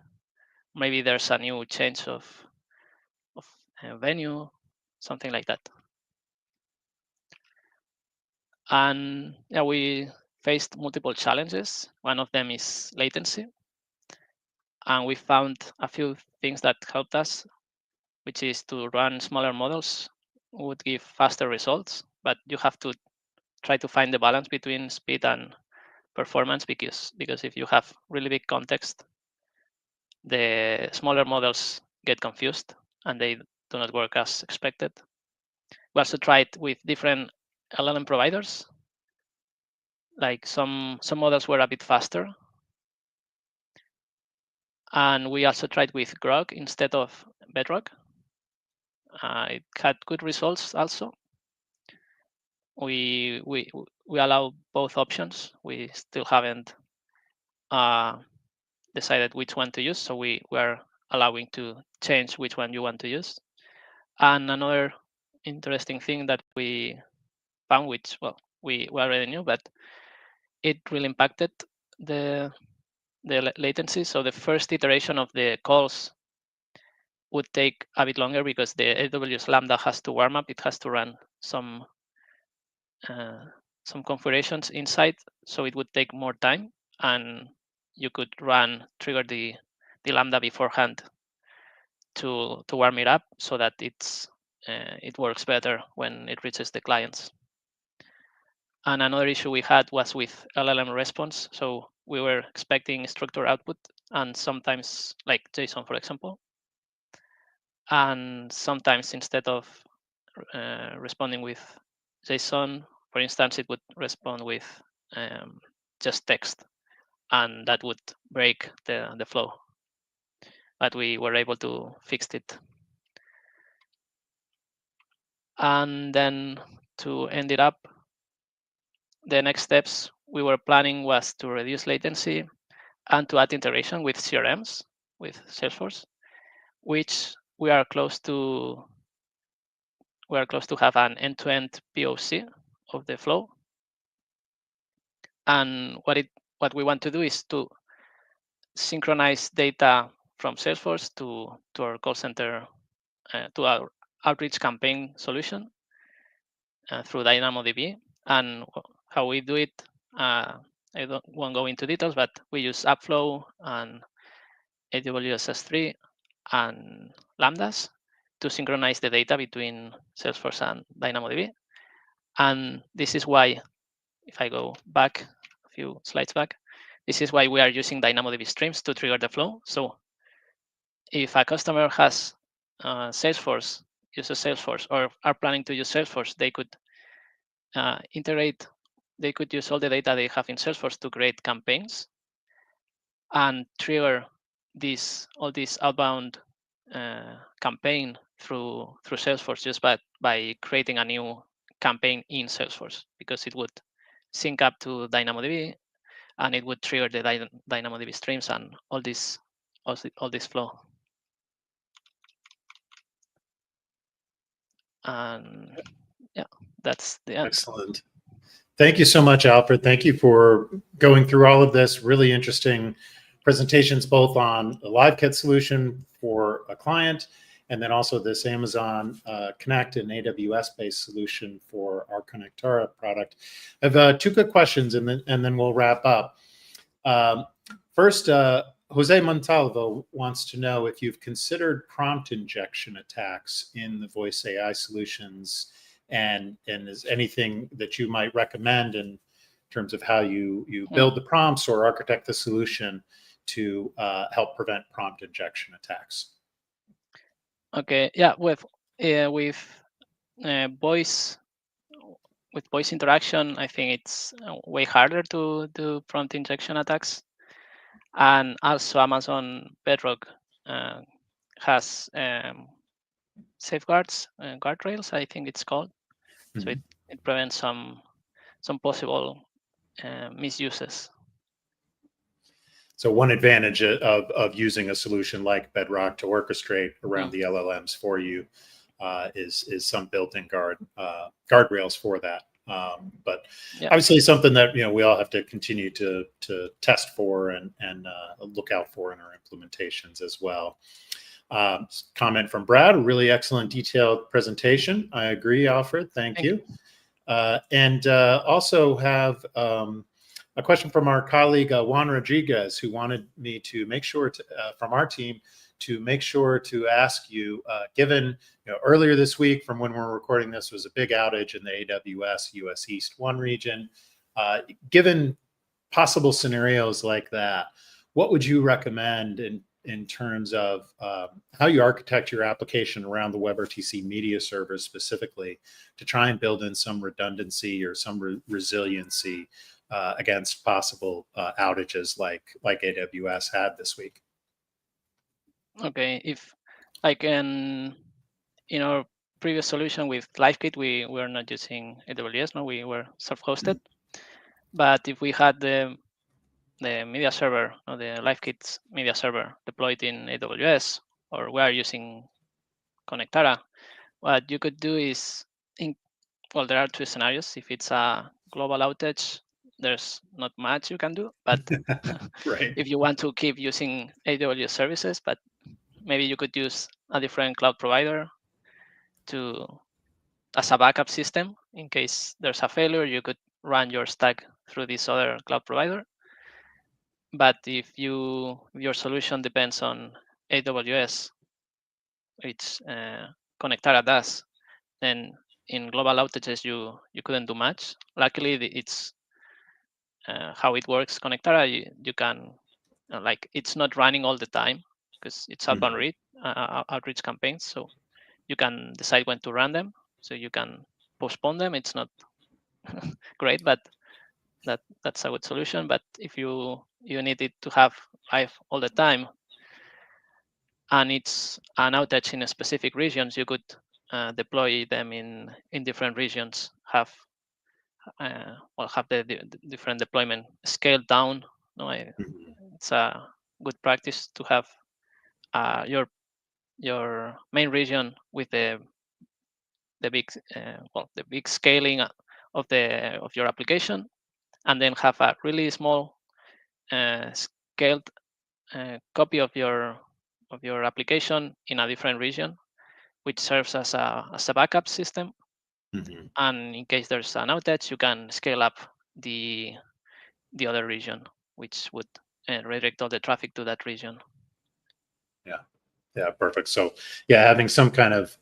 Maybe there's a new change of venue, something like that. And yeah, we faced multiple challenges. One of them is latency. And we found a few things that helped us, which is to run smaller models would give faster results, but you have to try to find the balance between speed and performance, because if you have really big context, the smaller models get confused and they do not work as expected. We also tried with different LLM providers. Like some models were a bit faster. And we also tried with Grok instead of Bedrock. It had good results also. We allow both options. We still haven't decided which one to use, so we are allowing to change which one you want to use. And another interesting thing that we found, which, well, we already knew, but it really impacted the latency. So the first iteration of the calls would take a bit longer because the AWS Lambda has to warm up. It has to run some configurations inside, so it would take more time, and you could trigger the Lambda beforehand to warm it up so that it works better when it reaches the clients. And another issue we had was with LLM response. So we were expecting structured output, and sometimes, like JSON, for example, and sometimes instead of responding with JSON, for instance, it would respond with just text, and that would break the flow. But we were able to fix it. And then to end it up, the next steps we were planning was to reduce latency and to add integration with CRMs, with Salesforce, which we are close to have an end-to-end POC of the flow. And what we want to do is to synchronize data from Salesforce to our call center, to our outreach campaign solution through DynamoDB. And how we do it, I won't go into details, but we use Appflow and AWS S3 and Lambdas to synchronize the data between Salesforce and DynamoDB. And this is why, if I go back a few slides back, this is why we are using DynamoDB streams to trigger the flow. So if a customer has Salesforce, uses Salesforce, or are planning to use Salesforce, they could integrate, they could use all the data they have in Salesforce to create campaigns and trigger all this outbound campaign through Salesforce just by creating a new campaign in Salesforce, because it would sync up to DynamoDB and it would trigger the DynamoDB streams and all this flow. And yeah, that's the end. Excellent. Thank you so much, Alfred. Thank you for going through all of this. Really interesting presentations, both on the LiveKit solution for a client, and then also this Amazon Connect and AWS-based solution for our Connectara product. I have two quick questions, and then we'll wrap up. First, Jose Montalvo wants to know if you've considered prompt injection attacks in the voice AI solutions, and is anything that you might recommend in terms of how you build the prompts or architect the solution to help prevent prompt injection attacks. Okay, yeah, with voice interaction, I think it's way harder to do prompt injection attacks. And also Amazon Bedrock has safeguards, guardrails, I think it's called. Mm-hmm. So it prevents some possible misuses. So one advantage of using a solution like Bedrock to orchestrate around the LLMs for you is some built-in guardrails for that. But obviously something that we all have to continue to test for and look out for in our implementations as well. Comment from Brad: a really excellent detailed presentation. I agree, Alfred. Thank you. And also have a question from our colleague Juan Rodriguez, who wanted me to make sure to, from our team, to make sure to ask you, given earlier this week, from when we're recording this, was a big outage in the AWS US East 1 region. Given possible scenarios like that, what would you recommend in terms of how you architect your application around the WebRTC media servers specifically to try and build in some redundancy or some resiliency against possible outages like AWS had this week? Okay, if like in our previous solution with LiveKit, we were not using AWS, no, we were self-hosted. But if we had the media server, or the LiveKit's media server deployed in AWS, or we are using Connectara, what you could do is, well, there are two scenarios. If it's a global outage, there's not much you can do. But Right. if you want to keep using AWS services, but maybe you could use a different cloud provider as a backup system in case there's a failure. You could run your stack through this other cloud provider. But if your solution depends on AWS, which Conectara does, then in global outages you couldn't do much. Luckily, it's how it works. Conectara, you can like, it's not running all the time because it's outbound outreach campaigns. So you can decide when to run them. So you can postpone them. It's not great, but that's a good solution. But if you need it to have live all the time, and it's an outage in specific regions, you could deploy them in different regions. Have the different deployment scaled down. It's a good practice to have your main region with the big scaling of your application, and then have a really small scaled copy of your application in a different region, which serves as a backup system. And in case there's an outage, you can scale up the other region, which would redirect all the traffic to that region. Yeah, perfect. So yeah, having some kind of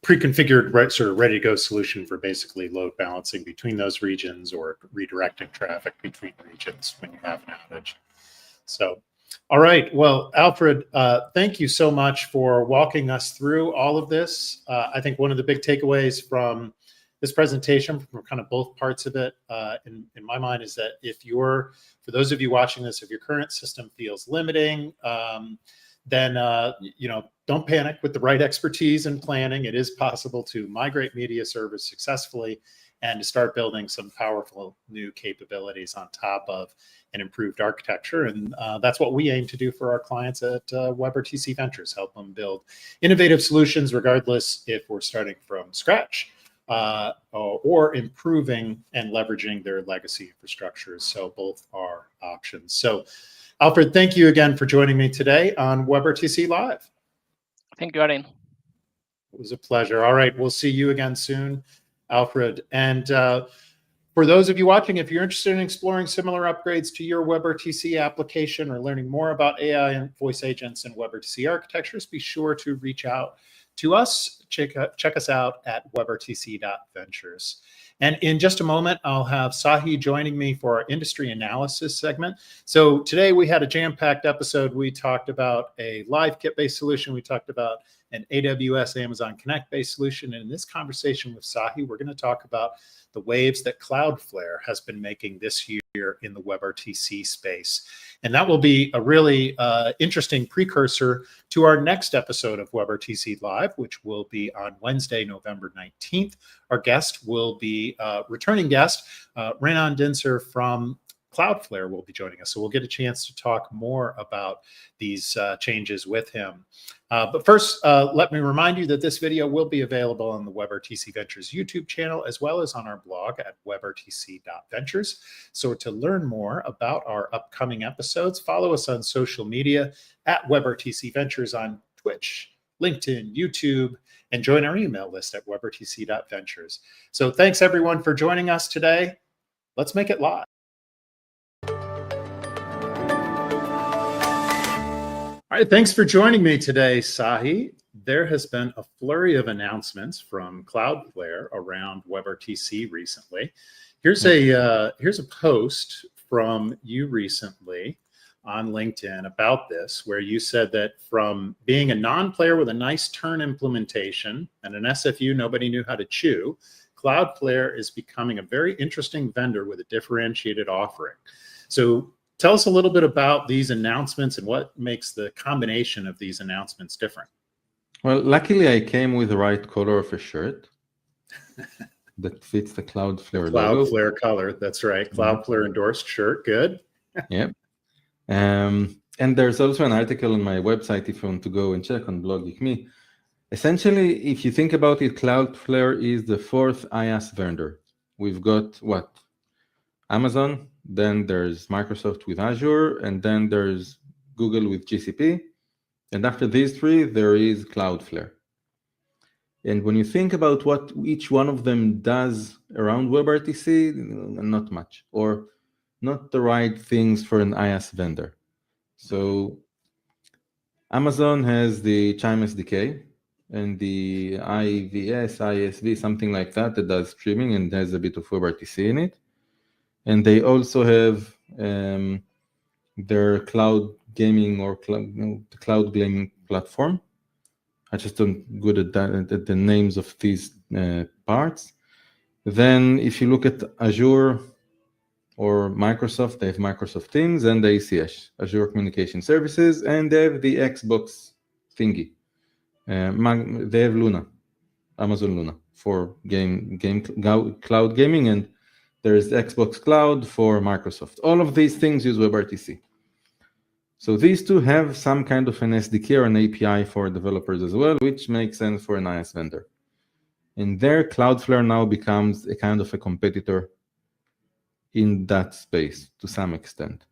pre-configured, sort of ready-to-go solution for basically load balancing between those regions, or redirecting traffic between regions when you have an outage. So, all right. Well, Alfred, thank you so much for walking us through all of this. I think one of the big takeaways from this presentation, from kind of both parts of it, in my mind, is that for those of you watching this, if your current system feels limiting, then don't panic. With the right expertise and planning, it is possible to migrate media servers successfully and to start building some powerful new capabilities on top of an improved architecture. And that's what we aim to do for our clients at WebRTC Ventures, help them build innovative solutions, regardless if we're starting from scratch or improving and leveraging their legacy infrastructures. So both are options. So Alfred, thank you again for joining me today on WebRTC Live. Thank you, Aaron. It was a pleasure. All right, we'll see you again soon, Alfred. And for those of you watching, if you're interested in exploring similar upgrades to your WebRTC application or learning more about AI and voice agents and WebRTC architectures, be sure to reach out to us. Check us out at WebRTC.ventures. And in just a moment, I'll have Sahi joining me for our industry analysis segment. So today we had a jam-packed episode. We talked about a live kit-based solution. We talked about an AWS Amazon Connect-based solution. And in this conversation with Sahi, we're going to talk about the waves that Cloudflare has been making this year in the WebRTC space. And that will be a really interesting precursor to our next episode of WebRTC Live, which will be on Wednesday, November 19th. Our guest will be returning guest, Renan Dinser from Cloudflare will be joining us. So we'll get a chance to talk more about these changes with him. But first, let me remind you that this video will be available on the WebRTC Ventures YouTube channel, as well as on our blog at WebRTC.ventures. So to learn more about our upcoming episodes, follow us on social media at WebRTC Ventures on Twitch, LinkedIn, YouTube, and join our email list at WebRTC.ventures. So thanks everyone for joining us today. Let's make it live. All right, thanks for joining me today, Sahi. There has been a flurry of announcements from Cloudflare around WebRTC recently. Here's a post from you recently on LinkedIn about this, where you said that from being a non-player with a nice turn implementation and an SFU nobody knew how to chew, Cloudflare is becoming a very interesting vendor with a differentiated offering. So tell us a little bit about these announcements and what makes the combination of these announcements different. Well, luckily I came with the right color of a shirt that fits the Cloudflare logo. Cloudflare color, that's right. Cloudflare endorsed shirt, good. Yep. And there's also an article on my website if you want to go and check on Blog Like Me Essentially, if you think about it, Cloudflare is the fourth IaaS vendor. We've got what? Amazon, then there's Microsoft with Azure, and then there's Google with GCP. And after these three, there is Cloudflare. And when you think about what each one of them does around WebRTC, not much, or not the right things for an IaaS vendor. So Amazon has the Chime SDK and the IVS, ISV, something like that does streaming and has a bit of WebRTC in it. And they also have their cloud gaming or cloud gaming platform. I just don't good at that, at the names of these parts. Then if you look at Azure or Microsoft, they have Microsoft Teams and the ACS, Azure Communication Services, and they have the Xbox thingy. They have Luna, Amazon Luna for cloud gaming, and there is Xbox Cloud for Microsoft. All of these things use WebRTC. So these two have some kind of an SDK or an API for developers as well, which makes sense for an IaaS vendor. And there, Cloudflare now becomes a kind of a competitor in that space to some extent.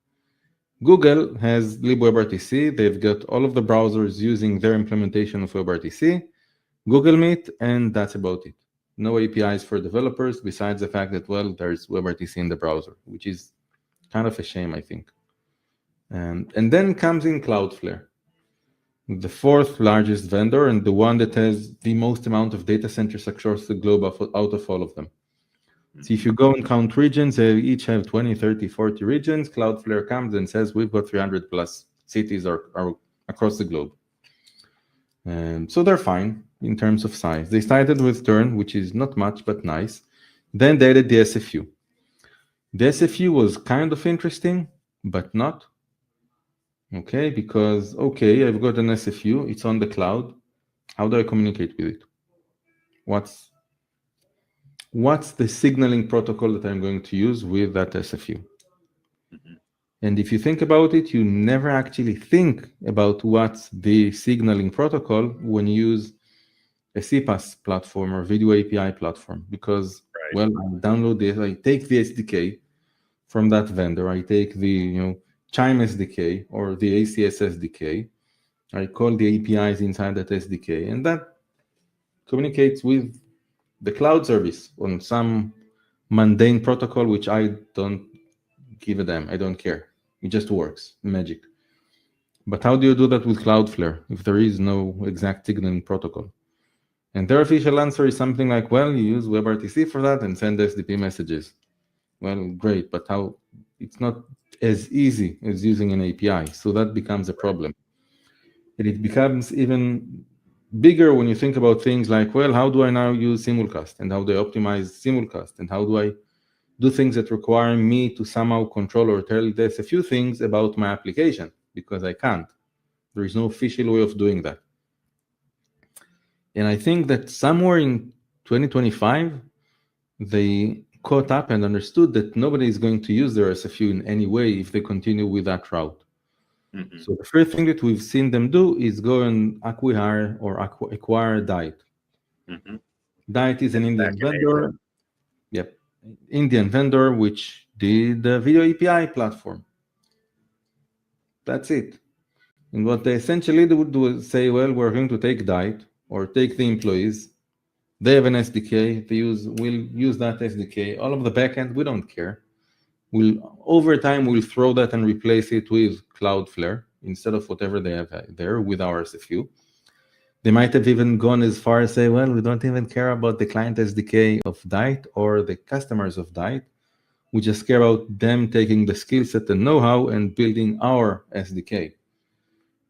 Google has libWebRTC. They've got all of the browsers using their implementation of WebRTC, Google Meet, and that's about it. No APIs for developers besides the fact that, well, there's WebRTC in the browser, which is kind of a shame, I think. And then comes in Cloudflare, the fourth largest vendor and the one that has the most amount of data centers across the globe out of all of them. So if you go and count regions, they each have 20, 30, 40 regions. Cloudflare comes and says, we've got 300 plus cities are across the globe. So they're fine in terms of size. They started with Turn, which is not much, but nice. Then they added the SFU. The SFU was kind of interesting, but not. Okay, because, okay, I've got an SFU, it's on the cloud. How do I communicate with it? What's the signaling protocol that I'm going to use with that SFU? Mm-hmm. And if you think about it, you never actually think about what's the signaling protocol when you use a CPaaS platform or video API platform, because, well, I download this, I take the SDK from that vendor, I take the Chime SDK or the ACS SDK, I call the APIs inside that SDK, and that communicates with the cloud service on some mundane protocol, which I don't give a damn. I don't care. It just works. Magic. But how do you do that with Cloudflare if there is no exact signaling protocol? And their official answer is something like, well, you use WebRTC for that and send SDP messages. Well, great, but how? It's not as easy as using an API. So that becomes a problem. And it becomes even bigger when you think about things like, well, how do I now use simulcast? And how do I optimize simulcast? And how do I do things that require me to somehow control or tell this a few things about my application? Because I can't. There is no official way of doing that. And I think that somewhere in 2025, they caught up and understood that nobody is going to use their SFU in any way if they continue with that route. Mm-hmm. So the first thing that we've seen them do is go and acquire Dite. Mm-hmm. Dite is an Indian vendor. Yep, Indian vendor which did the video API platform. That's it. And what they essentially would do is say, well, we're going to take Dite or take the employees. They have an SDK. We'll use that SDK. All of the backend, we don't care. Over time, we'll throw that and replace it with Cloudflare instead of whatever they have there with our SFU. They might have even gone as far as say, well, we don't even care about the client SDK of Dite or the customers of Dite. We just care about them taking the skill set and know-how and building our SDK.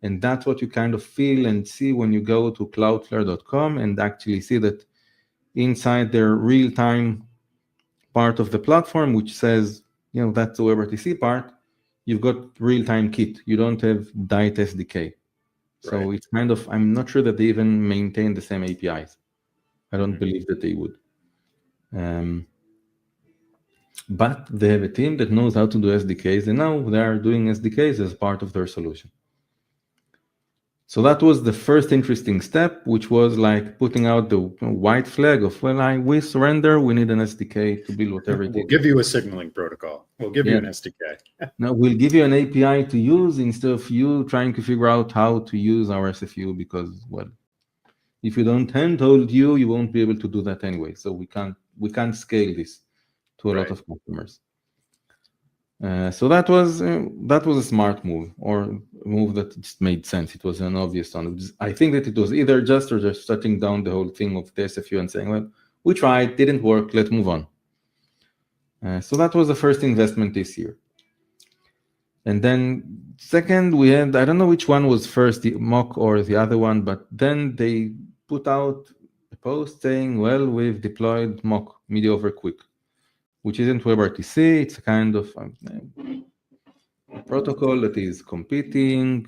And that's what you kind of feel and see when you go to cloudflare.com and actually see that inside their real-time part of the platform, which says, that's the WebRTC part, you've got real-time kit. You don't have Dite SDK. So it's kind of, I'm not sure that they even maintain the same APIs. I don't believe that they would. But they have a team that knows how to do SDKs, and now they are doing SDKs as part of their solution. So that was the first interesting step, which was like putting out the white flag of, well, we surrender, we need an SDK to build whatever it We'll is. give you a signaling protocol. We'll give you an SDK. Now we'll give you an API to use instead of you trying to figure out how to use our SFU, because, well, if you don't handhold you won't be able to do that anyway. So we can't scale this to a lot of customers. So that was a smart move, or a move that just made sense. It was an obvious one. I think that it was either just shutting down the whole thing of the SFU and saying, well, we tried, didn't work, let's move on. So that was the first investment this year. And then second, we had, I don't know which one was first, the mock or the other one, but then they put out a post saying, well, we've deployed mock media over quick, which isn't WebRTC. It's a kind of protocol that is competing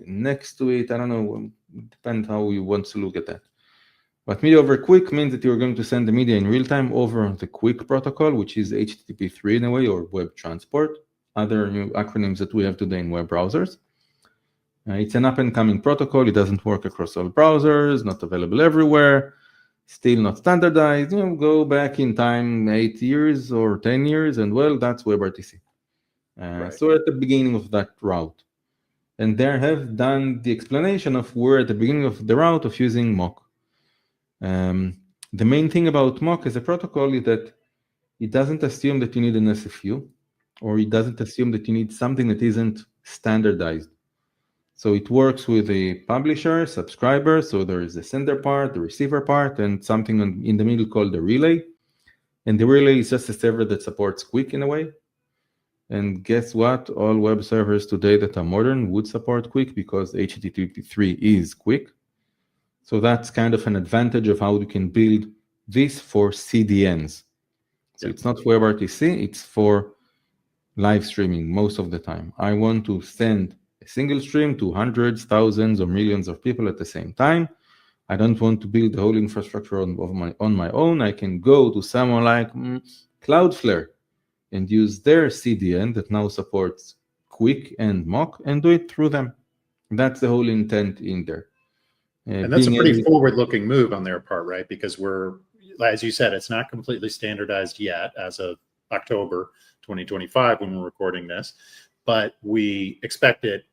next to it. I don't know, depends how you want to look at that. But media over quick means that you're going to send the media in real time over the quick protocol, which is HTTP3 in a way, or web transport, other new acronyms that we have today in web browsers. It's an up-and-coming protocol. It doesn't work across all browsers, not available everywhere, still not standardized. Go back in time 8 years or 10 years, and well, that's WebRTC. So we're at the beginning of that route. And they have done the explanation of we're at the beginning of the route of using mock. The main thing about mock as a protocol is that it doesn't assume that you need an SFU, or it doesn't assume that you need something that isn't standardized. So it works with a publisher, subscriber, so there is the sender part, the receiver part, and something in the middle called the relay. And the relay is just a server that supports quick in a way. And guess what? All web servers today that are modern would support quick because HTTP3 is quick. So that's kind of an advantage of how you can build this for CDNs. So it's not WebRTC, it's for live streaming most of the time. I want to send a single stream to hundreds, thousands, or millions of people at the same time. I don't want to build the whole infrastructure on my own. I can go to someone like Cloudflare and use their CDN that now supports quick and mock and do it through them. That's the whole intent in there. And that's a pretty forward-looking move on their part, right? Because we're, as you said, it's not completely standardized yet as of October 2025 when we're recording this, but we expect it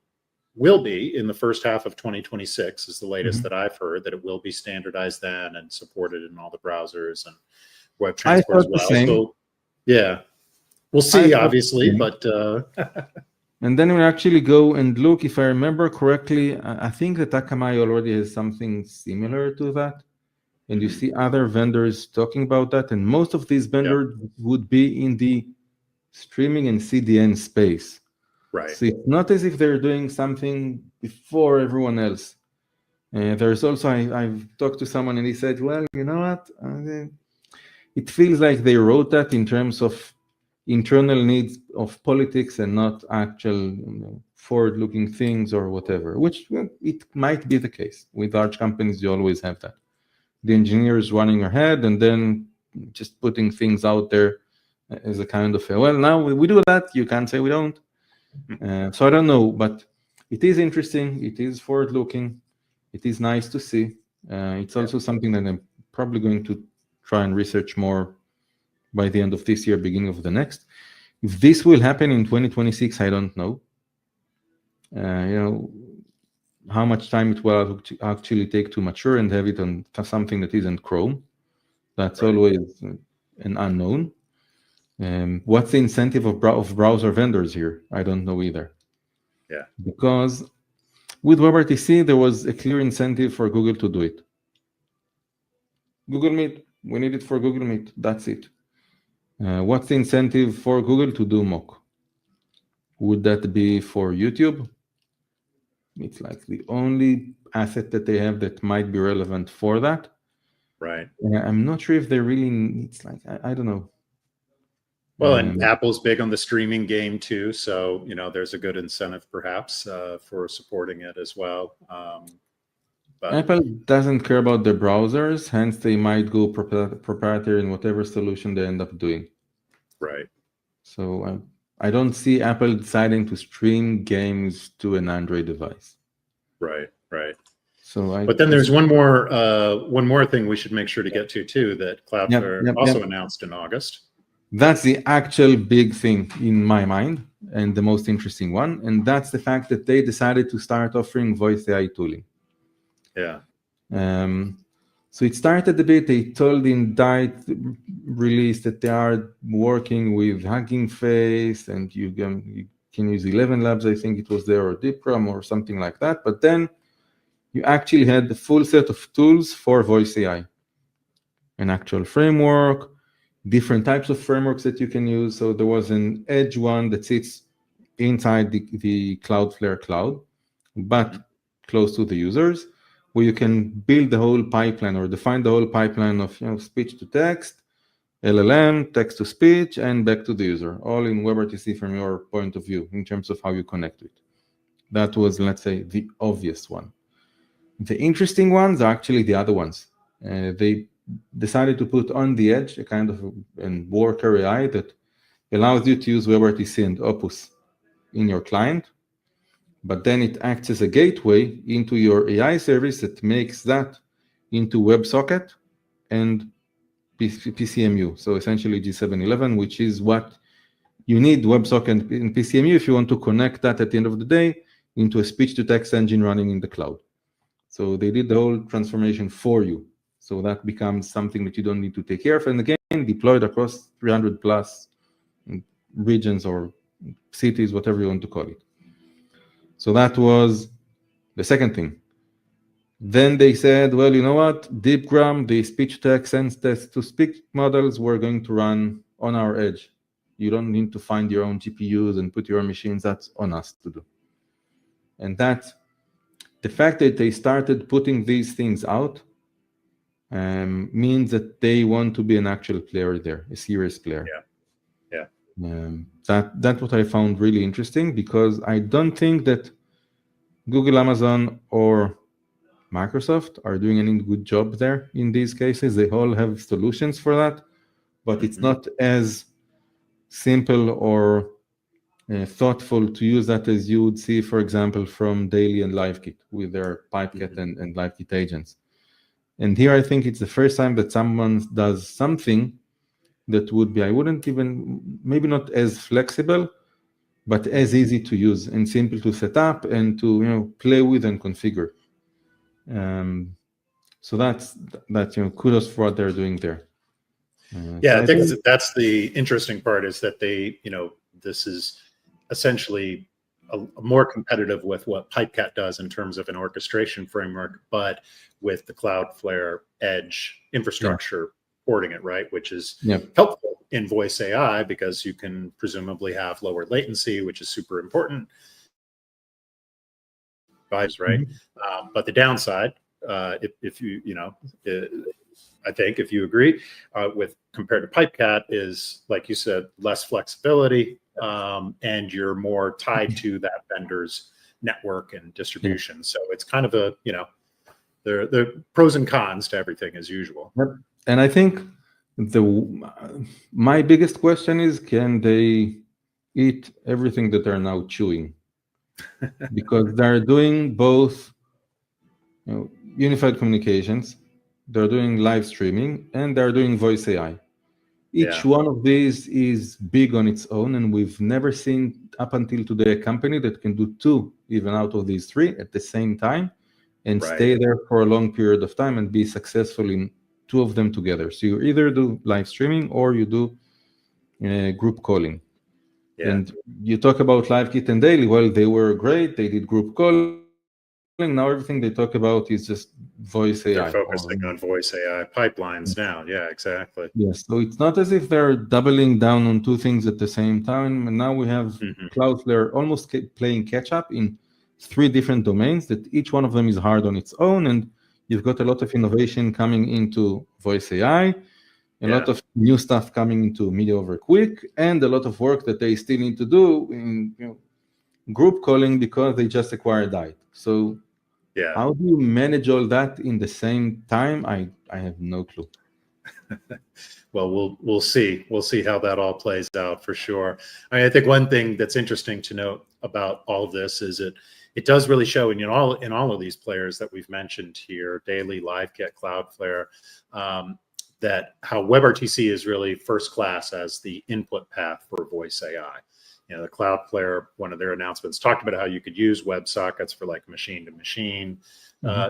will be in the first half of 2026 is the latest that I've heard, that it will be standardized then and supported in all the browsers and web transport as well. So yeah, we'll see, obviously, but and then we actually go and look, if I remember correctly, I think that Akamai already has something similar to that. And you see other vendors talking about that. And most of these vendors would be in the streaming and CDN space. Right. So it's not as if they're doing something before everyone else. There's also, I've talked to someone and he said, well, you know what? It feels like they wrote that in terms of internal needs of politics and not actual forward-looking things or whatever, which it might be the case. With large companies, you always have that. The engineers running ahead and then just putting things out there as a kind of, well, now we do that, you can't say we don't. So I don't know, but it is interesting. It is forward-looking. It is nice to see. It's also something that I'm probably going to try and research more by the end of this year, beginning of the next. If this will happen in 2026, I don't know. How much time it will actually take to mature and have it on something that isn't Chrome. That's always an unknown. What's the incentive of browser vendors here? I don't know either. Yeah. Because with WebRTC, there was a clear incentive for Google to do it. Google Meet, we need it for Google Meet. That's it. What's the incentive for Google to do mock? Would that be for YouTube? It's like the only asset that they have that might be relevant for that. Right. I'm not sure if they really, it's like, I don't know. Well, and Apple's big on the streaming game too. So, there's a good incentive perhaps for supporting it as well. But Apple doesn't care about the browsers, hence they might go proprietary in whatever solution they end up doing. Right. So I don't see Apple deciding to stream games to an Android device. Right. Right. So but then there's one more thing we should make sure to get to too, that Cloudflare also announced in August. That's the actual big thing in my mind, and the most interesting one, and that's the fact that they decided to start offering voice AI tooling. Yeah. So it started a bit. They told in Diet release that they are working with Hugging Face, and you can use 11 Labs, I think it was there, or DeepRAM or something like that. But then you actually had the full set of tools for voice AI, an actual framework, different types of frameworks that you can use. So there was an edge one that sits inside the Cloudflare cloud, but close to the users, where you can build the whole pipeline or define the whole pipeline of speech to text, LLM, text to speech, and back to the user, all in WebRTC from your point of view in terms of how you connect it. That was, let's say, the obvious one. The interesting ones are actually the other ones. They decided to put on the edge a kind of a worker AI that allows you to use WebRTC and Opus in your client, but then it acts as a gateway into your AI service that makes that into WebSocket and PCMU. So essentially G711, which is what you need WebSocket and PCMU if you want to connect that at the end of the day into a speech-to-text engine running in the cloud. So they did the whole transformation for you. So that becomes something that you don't need to take care of. And again, deployed across 300 plus regions or cities, whatever you want to call it. So that was the second thing. Then they said, well, you know what? DeepGram, the speech-to-text and text-to-speech models, we're going to run on our edge. You don't need to find your own GPUs and put your own machines. That's on us to do. And that, the fact that they started putting these things out means that they want to be an actual player there, a serious player. Yeah. That's what I found really interesting, because I don't think that Google, Amazon, or Microsoft are doing any good job there in these cases. They all have solutions for that, but it's not as simple or thoughtful to use that as you would see, for example, from Daily and LiveKit with their Pipekit and LiveKit agents. And here I think it's the first time that someone does something that would be, I wouldn't even, maybe not as flexible, but as easy to use and simple to set up and to play with and configure. So that's kudos for what they're doing there. Yeah, I think that's the interesting part, is that they, this is essentially a more competitive with what Pipekit does in terms of an orchestration framework, but with the Cloudflare edge infrastructure porting it, right, which is helpful in voice AI because you can presumably have lower latency, which is super important. Right. But the downside, if I think if you agree with compared to Pipekit, is, like you said, less flexibility, and you're more tied to that vendor's network and distribution. So it's kind of a, there are pros and cons to everything as usual. Yep. And I think my biggest question is, can they eat everything that they're now chewing? Because they're doing both unified communications, they're doing live streaming, and they're doing voice AI. Each one of these is big on its own, and we've never seen up until today a company that can do two even out of these three at the same time and stay there for a long period of time and be successful in two of them together. So you either do live streaming or you do group calling. And you talk about LiveKit and Daily. Well, they were great. They did group calling. Now everything they talk about is just voice AI. They're focusing on voice AI pipelines now. Yeah, exactly. Yes. So it's not as if they're doubling down on two things at the same time. And now we have Cloudflare almost playing catch up in three different domains that each one of them is hard on its own. And you've got a lot of innovation coming into voice AI, a lot of new stuff coming into media over quick, and a lot of work that they still need to do in group calling because they just acquired Diet. So how do you manage all that in the same time? I have no clue. Well, we'll see. We'll see how that all plays out for sure. I think one thing that's interesting to note about all of this is it does really show in all of these players that we've mentioned here, Daily, LiveKit, Cloudflare, that how WebRTC is really first class as the input path for voice AI. The Cloudflare, one of their announcements, talked about how you could use WebSockets for like machine-to-machine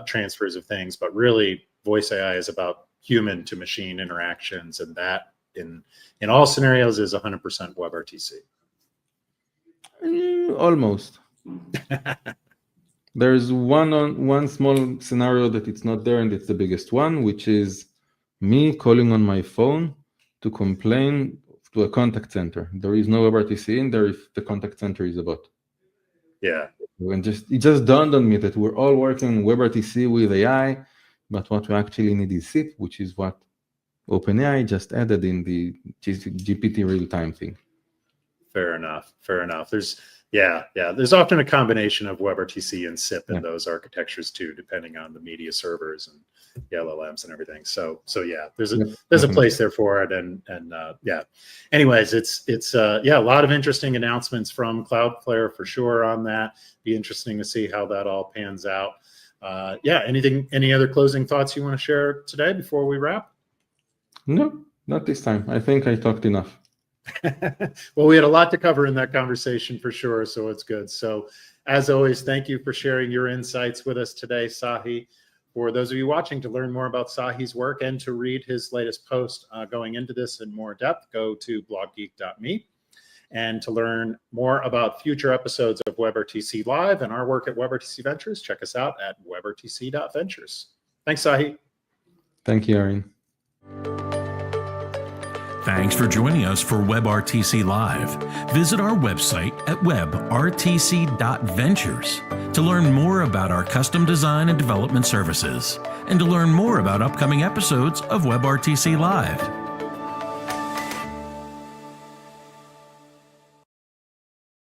transfers of things, but really voice AI is about human-to-machine interactions, and that in all scenarios is 100% WebRTC. Almost. There's one small scenario that it's not there, and it's the biggest one, which is me calling on my phone to complain to a contact center. There is no WebRTC in there if the contact center is a bot. Yeah. And it just dawned on me that we're all working on WebRTC with AI, but what we actually need is SIP, which is what OpenAI just added in the GPT real-time thing. Fair enough. There's often a combination of WebRTC and SIP in those architectures too, depending on the media servers and the LLMs and everything. So yeah, there's a place there for it, and Anyways, it's a lot of interesting announcements from Cloudflare for sure on that. Be interesting to see how that all pans out. Any other closing thoughts you want to share today before we wrap? No, not this time. I think I talked enough. Well, we had a lot to cover in that conversation for sure, so it's good. So as always, thank you for sharing your insights with us today, Sahi. For those of you watching, to learn more about Sahi's work and to read his latest post going into this in more depth, go to bloggeek.me. And to learn more about future episodes of WebRTC Live and our work at WebRTC Ventures, check us out at WebRTC.ventures. Thanks, Sahi. Thank you, Aaron. Thanks for joining us for WebRTC Live. Visit our website at WebRTC.ventures to learn more about our custom design and development services, and to learn more about upcoming episodes of WebRTC Live.